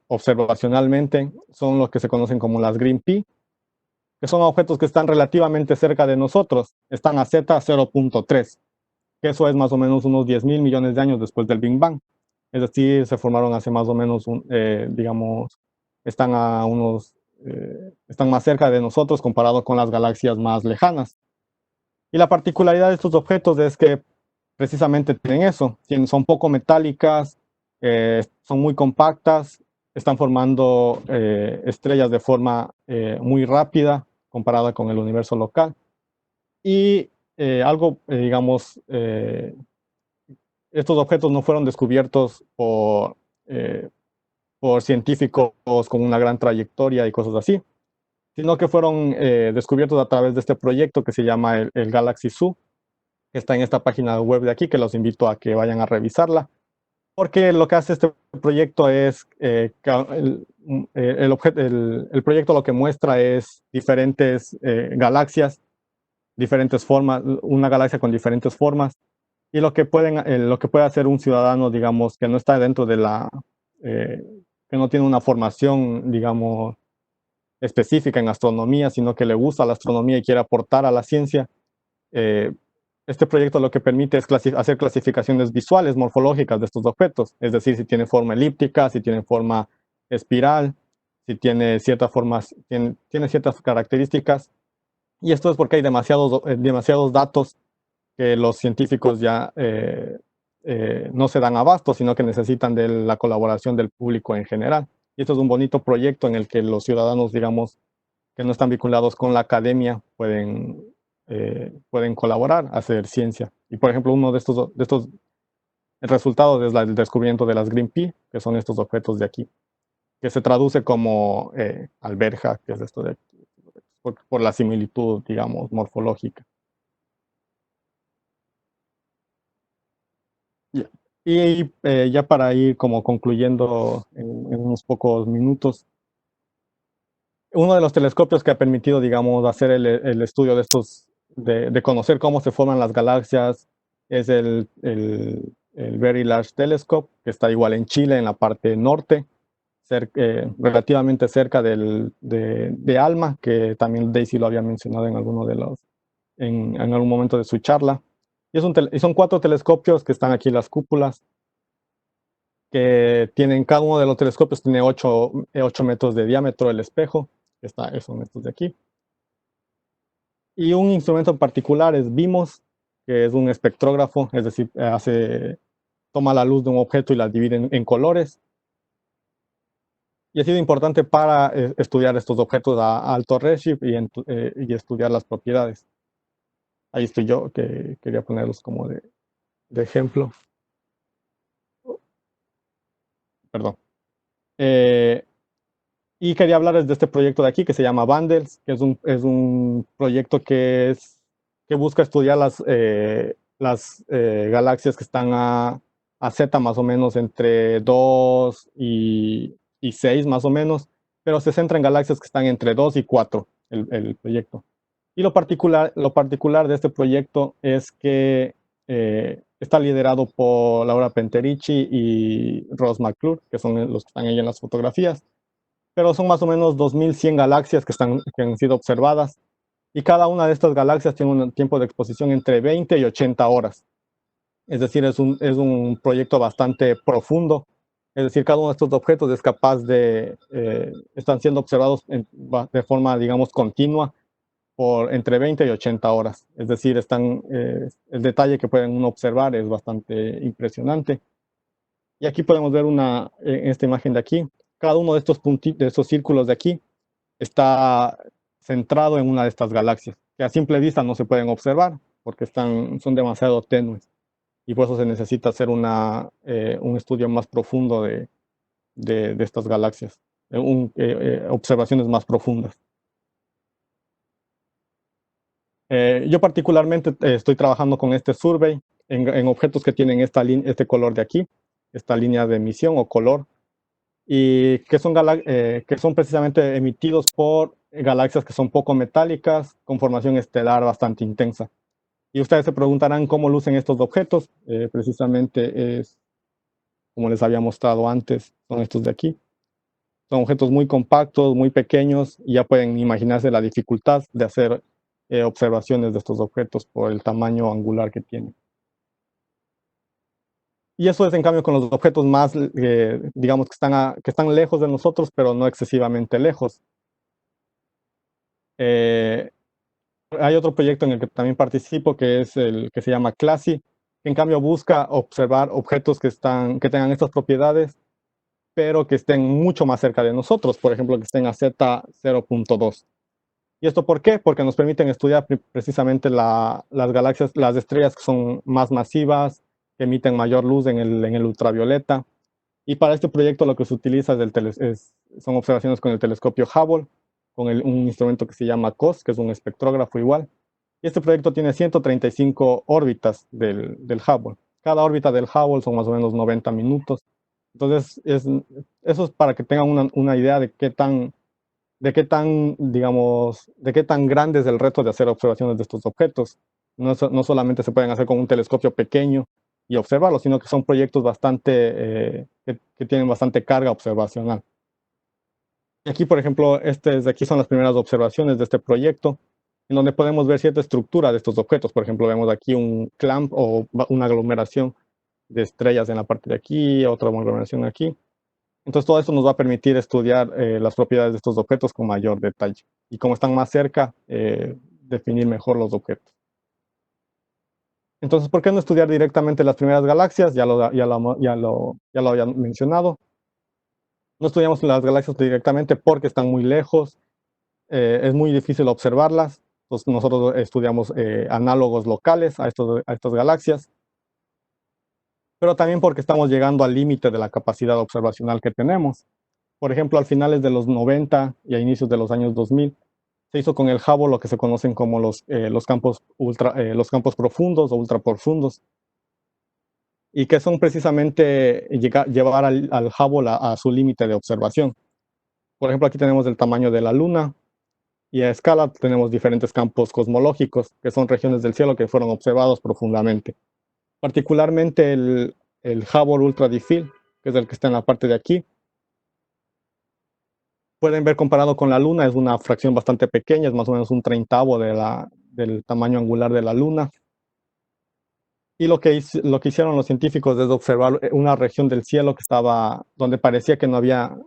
observacionalmente son los que se conocen como las Green Pea, que son objetos que están relativamente cerca de nosotros, están a Z0.3, que eso es más o menos unos 10.000 millones de años después del Big Bang. Es decir, se formaron hace más o menos, digamos, están están más cerca de nosotros comparado con las galaxias más lejanas. Y la particularidad de estos objetos es que precisamente tienen eso, son poco metálicas, son muy compactas, están formando estrellas de forma muy rápida comparada con el universo local. Y digamos, estos objetos no fueron descubiertos por científicos con una gran trayectoria y cosas así, sino que fueron descubiertos a través de este proyecto que se llama el Galaxy Zoo, que está en esta página web de aquí, que los invito a que vayan a revisarla, porque lo que hace este proyecto es, el proyecto lo que muestra es diferentes galaxias, diferentes formas, una galaxia con diferentes formas, y lo que puede hacer un ciudadano, digamos, que no está dentro de eh, que no tiene una formación, digamos, específica en astronomía, sino que le gusta la astronomía y quiere aportar a la ciencia. eh, este proyecto lo que permite es hacer clasificaciones visuales, morfológicas de estos objetos, es decir, si tiene forma elíptica, si tiene forma espiral, si tiene ciertas formas, tiene ciertas características. Y esto es porque hay demasiados datos que los científicos ya no se dan abasto, sino que necesitan de la colaboración del público en general. Y esto es un bonito proyecto en el que los ciudadanos, digamos, que no están vinculados con la academia, pueden colaborar, hacer ciencia. Y por ejemplo, uno de estos resultados es el descubrimiento de las Green Pea, que son estos objetos de aquí, que se traduce como alberja, que es esto de aquí, por la similitud, digamos, morfológica. Ya. Y ya para ir como concluyendo en unos pocos minutos, uno de los telescopios que ha permitido, digamos, hacer el estudio de estos, de conocer cómo se forman las galaxias, es el Very Large Telescope, que está igual en Chile, en la parte norte, relativamente cerca de ALMA, que también Daisy lo había mencionado en en algún momento de su charla. Y son 4 telescopios que están aquí en las cúpulas, que tienen, cada uno de los telescopios tiene 8 metros de diámetro el espejo, que son estos de aquí. Y un instrumento en particular es VIMOS, que es un espectrógrafo, es decir, toma la luz de un objeto y la divide en colores. Y ha sido importante para estudiar estos objetos a alto redshift y estudiar las propiedades. Ahí estoy yo, que quería ponerlos como de ejemplo. Perdón. Eh, Y quería hablarles de este proyecto de aquí que se llama Bundles, que es un proyecto que busca estudiar las galaxias que están a Z más o menos entre 2 y 6 más o menos, pero se centra en galaxias que están entre 2 y 4 el proyecto. Y lo particular de este proyecto es que está liderado por Laura Penterici y Ross McClure, que son los que están ahí en las fotografías, pero son más o menos 2100 galaxias que han sido observadas, y cada una de estas galaxias tiene un tiempo de exposición entre 20 y 80 horas. Es decir, es un proyecto bastante profundo. Es decir, cada uno de estos objetos es capaz están siendo observados de forma, digamos, continua por entre 20 y 80 horas. Es decir, el detalle que pueden uno observar es bastante impresionante. Y aquí podemos ver en esta imagen de aquí, cada uno de estos puntitos, de estos círculos de aquí, está centrado en una de estas galaxias, que a simple vista no se pueden observar porque son demasiado tenues, y por eso se necesita hacer un estudio más profundo de estas galaxias, observaciones más profundas. Yo particularmente estoy trabajando con este survey en objetos que tienen este color de aquí, esta línea de emisión o color, y que son precisamente emitidos por galaxias que son poco metálicas, con formación estelar bastante intensa. Y ustedes se preguntarán cómo lucen estos objetos. Precisamente es, como les había mostrado antes, son estos de aquí. Son objetos muy compactos, muy pequeños, y ya pueden imaginarse la dificultad de hacer observaciones de estos objetos por el tamaño angular que tienen. Y eso es en cambio con los objetos más, digamos, que están lejos de nosotros, pero no excesivamente lejos. Hay otro proyecto en el que también participo, que es el que se llama CLASSY, que en cambio busca observar objetos que tengan estas propiedades, pero que estén mucho más cerca de nosotros, por ejemplo, que estén a Z0.2. ¿Y esto por qué? Porque nos permiten estudiar precisamente las galaxias, las estrellas que son más masivas, que emiten mayor luz en el ultravioleta. Y para este proyecto lo que se utiliza son observaciones con el telescopio Hubble, con un instrumento que se llama COS, que es un espectrógrafo igual. Y este proyecto tiene 135 órbitas del Hubble. Cada órbita del Hubble son más o menos 90 minutos. Entonces, eso es para que tengan una idea digamos, de qué tan grande es el reto de hacer observaciones de estos objetos. No solamente se pueden hacer con un telescopio pequeño y observarlos, sino que son proyectos que tienen bastante carga observacional. Y aquí, por ejemplo, desde aquí son las primeras observaciones de este proyecto, en donde podemos ver cierta estructura de estos objetos. Por ejemplo, vemos aquí un clamp o una aglomeración de estrellas en la parte de aquí, otra aglomeración aquí. Entonces todo esto nos va a permitir estudiar las propiedades de estos objetos con mayor detalle. Y como están más cerca, definir mejor los objetos. Entonces, ¿por qué no estudiar directamente las primeras galaxias? Ya lo había mencionado. No estudiamos las galaxias directamente porque están muy lejos. Es muy difícil observarlas. Entonces, nosotros estudiamos análogos locales a estas galaxias. Pero también porque estamos llegando al límite de la capacidad observacional que tenemos. Por ejemplo, al finales de los 90 y a inicios de los años 2000, se hizo con el Hubble lo que se conocen como los campos profundos o ultraprofundos, y que son precisamente llevar al Hubble a su límite de observación. Por ejemplo, aquí tenemos el tamaño de la Luna, y a escala tenemos diferentes campos cosmológicos, que son regiones del cielo que fueron observados profundamente. Particularmente el Hubble Ultra Deep Field, que es el que está en la parte de aquí. Pueden ver comparado con la Luna, es una fracción bastante pequeña, es más o menos un treintavo del tamaño angular de la Luna. Y lo que hicieron los científicos es observar una región del cielo que estaba, donde parecía que no había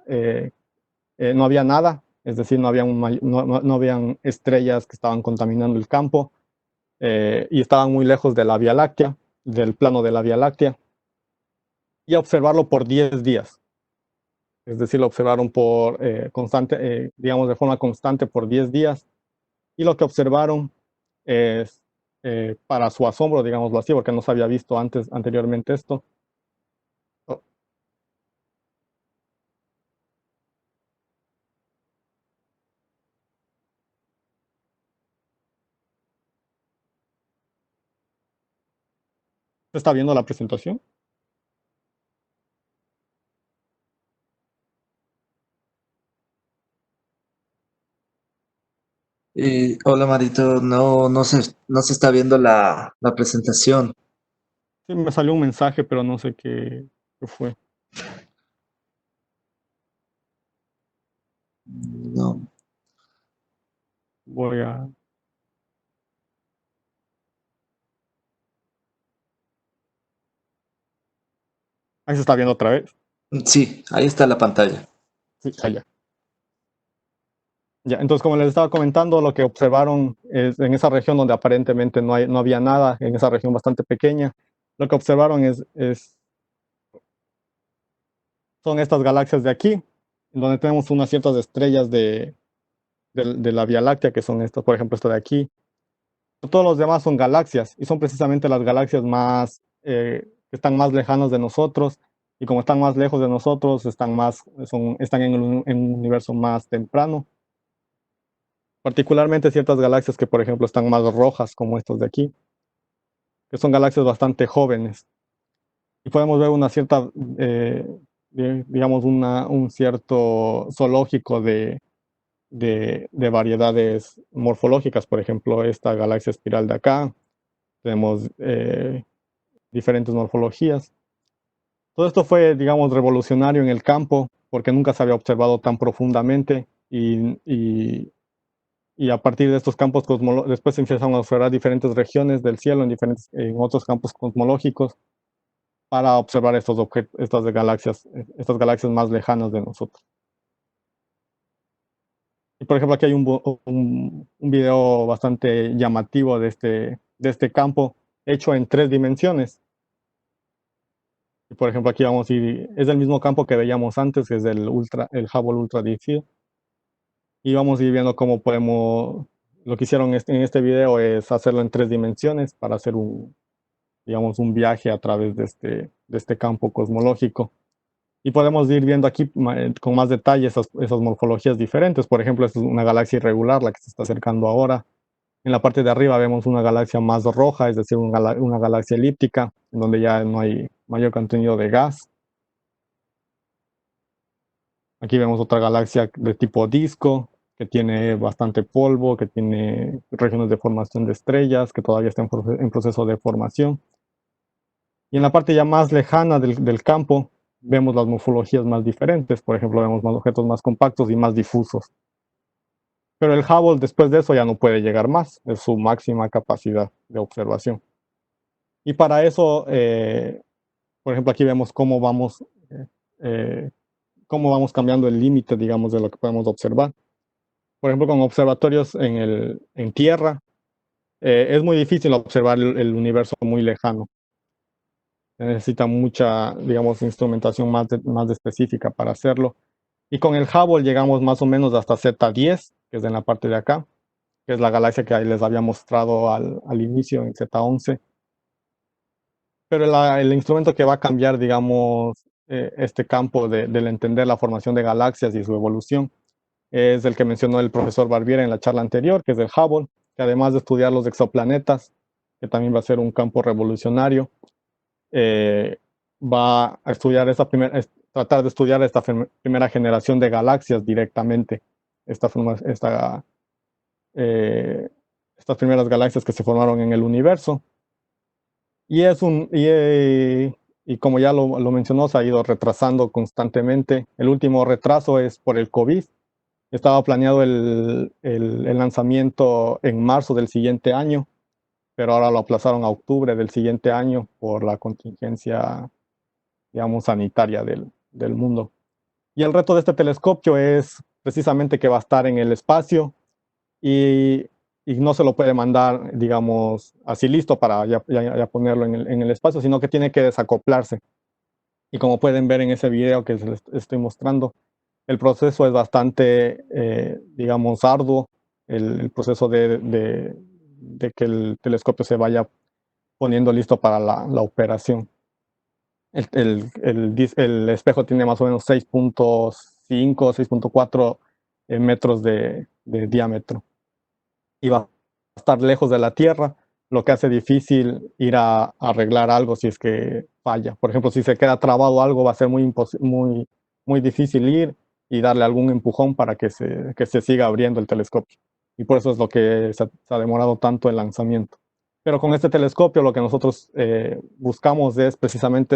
nada, es decir, no habían estrellas que estaban contaminando el campo, y estaban muy lejos de la Vía Láctea, del plano de la Vía Láctea, y observarlo por 10 días. Es decir, lo observaron digamos, de forma constante por 10 días. Y lo que observaron es, para su asombro, digámoslo así, porque no se había visto anteriormente esto. Oh, ¿se está viendo la presentación? Hola Marito, no se está viendo la presentación. Sí, me salió un mensaje, pero no sé qué fue. No. Voy a... Ahí se está viendo otra vez. Sí, ahí está la pantalla. Sí, allá. Ya, entonces, como les estaba comentando, lo que observaron es en esa región donde aparentemente no había nada, en esa región bastante pequeña, lo que observaron son estas galaxias de aquí, en donde tenemos unas ciertas estrellas de la Vía Láctea, que son estas, por ejemplo, esta de aquí. Todos los demás son galaxias, y son precisamente las galaxias que están más lejanas de nosotros, y como están más lejos de nosotros, están en un universo más temprano. Particularmente ciertas galaxias que, por ejemplo, están más rojas, como estas de aquí, que son galaxias bastante jóvenes. Y podemos ver una cierta, digamos, un cierto zoológico de variedades morfológicas. Por ejemplo, esta galaxia espiral de acá, tenemos diferentes morfologías. Todo esto fue, digamos, revolucionario en el campo, porque nunca se había observado tan profundamente, y a partir de estos campos cosmológicos, después se empezaron a observar diferentes regiones del cielo en otros campos cosmológicos, para observar estas galaxias más lejanas de nosotros. Y por ejemplo, aquí hay un video bastante llamativo de este campo, hecho en 3 dimensiones. Y por ejemplo, aquí vamos a ir, es el mismo campo que veíamos antes, que es el Hubble Ultra Deep Field. Y vamos a ir viendo lo que hicieron en este video es hacerlo en 3 dimensiones para hacer digamos, un viaje a través de este campo cosmológico. Y podemos ir viendo aquí con más detalle esas morfologías diferentes. Por ejemplo, esta es una galaxia irregular, la que se está acercando ahora. En la parte de arriba vemos una galaxia más roja, es decir, una galaxia elíptica, en donde ya no hay mayor contenido de gas. Aquí vemos otra galaxia de tipo disco, que tiene bastante polvo, que tiene regiones de formación de estrellas, que todavía está en proceso de formación. Y en la parte ya más lejana del campo, vemos las morfologías más diferentes. Por ejemplo, vemos más objetos más compactos y más difusos. Pero el Hubble después de eso ya no puede llegar más, es su máxima capacidad de observación. Y para eso, por ejemplo, aquí vemos cómo vamos cambiando el límite, digamos, de lo que podemos observar. Por ejemplo, con observatorios en tierra, es muy difícil observar el universo muy lejano. Se necesita mucha, digamos, instrumentación más específica para hacerlo. Y con el Hubble llegamos más o menos hasta Z10, que es en la parte de acá, que es la galaxia que les había mostrado al inicio en Z11. Pero el instrumento que va a cambiar, digamos, este campo del entender la formación de galaxias y su evolución es el que mencionó el profesor Barbiera en la charla anterior, que es el Hubble, que además de estudiar los exoplanetas, que también va a ser un campo revolucionario, va a estudiar tratar de estudiar esta primera generación de galaxias directamente, estas primeras galaxias que se formaron en el universo. Y como ya lo mencionó, se ha ido retrasando constantemente. El último retraso es por el COVID. Estaba planeado el lanzamiento en marzo del siguiente año, pero ahora lo aplazaron a octubre del siguiente año por la contingencia, digamos, sanitaria del mundo. Y el reto de este telescopio es precisamente que va a estar en el espacio y no se lo puede mandar, digamos, así listo para ya ponerlo en el espacio, sino que tiene que desacoplarse. Y como pueden ver en ese video que les estoy mostrando, el proceso es bastante, digamos, arduo, el proceso de que el telescopio se vaya poniendo listo para la operación. El espejo tiene más o menos 6.5, 6.4 metros de diámetro. Y va a estar lejos de la Tierra, lo que hace difícil ir a arreglar algo si es que falla. Por ejemplo, si se queda trabado algo, va a ser muy difícil ir y darle algún empujón para que se siga abriendo el telescopio. Y por eso es lo que se ha demorado tanto el lanzamiento. Pero con este telescopio lo que nosotros buscamos es precisamente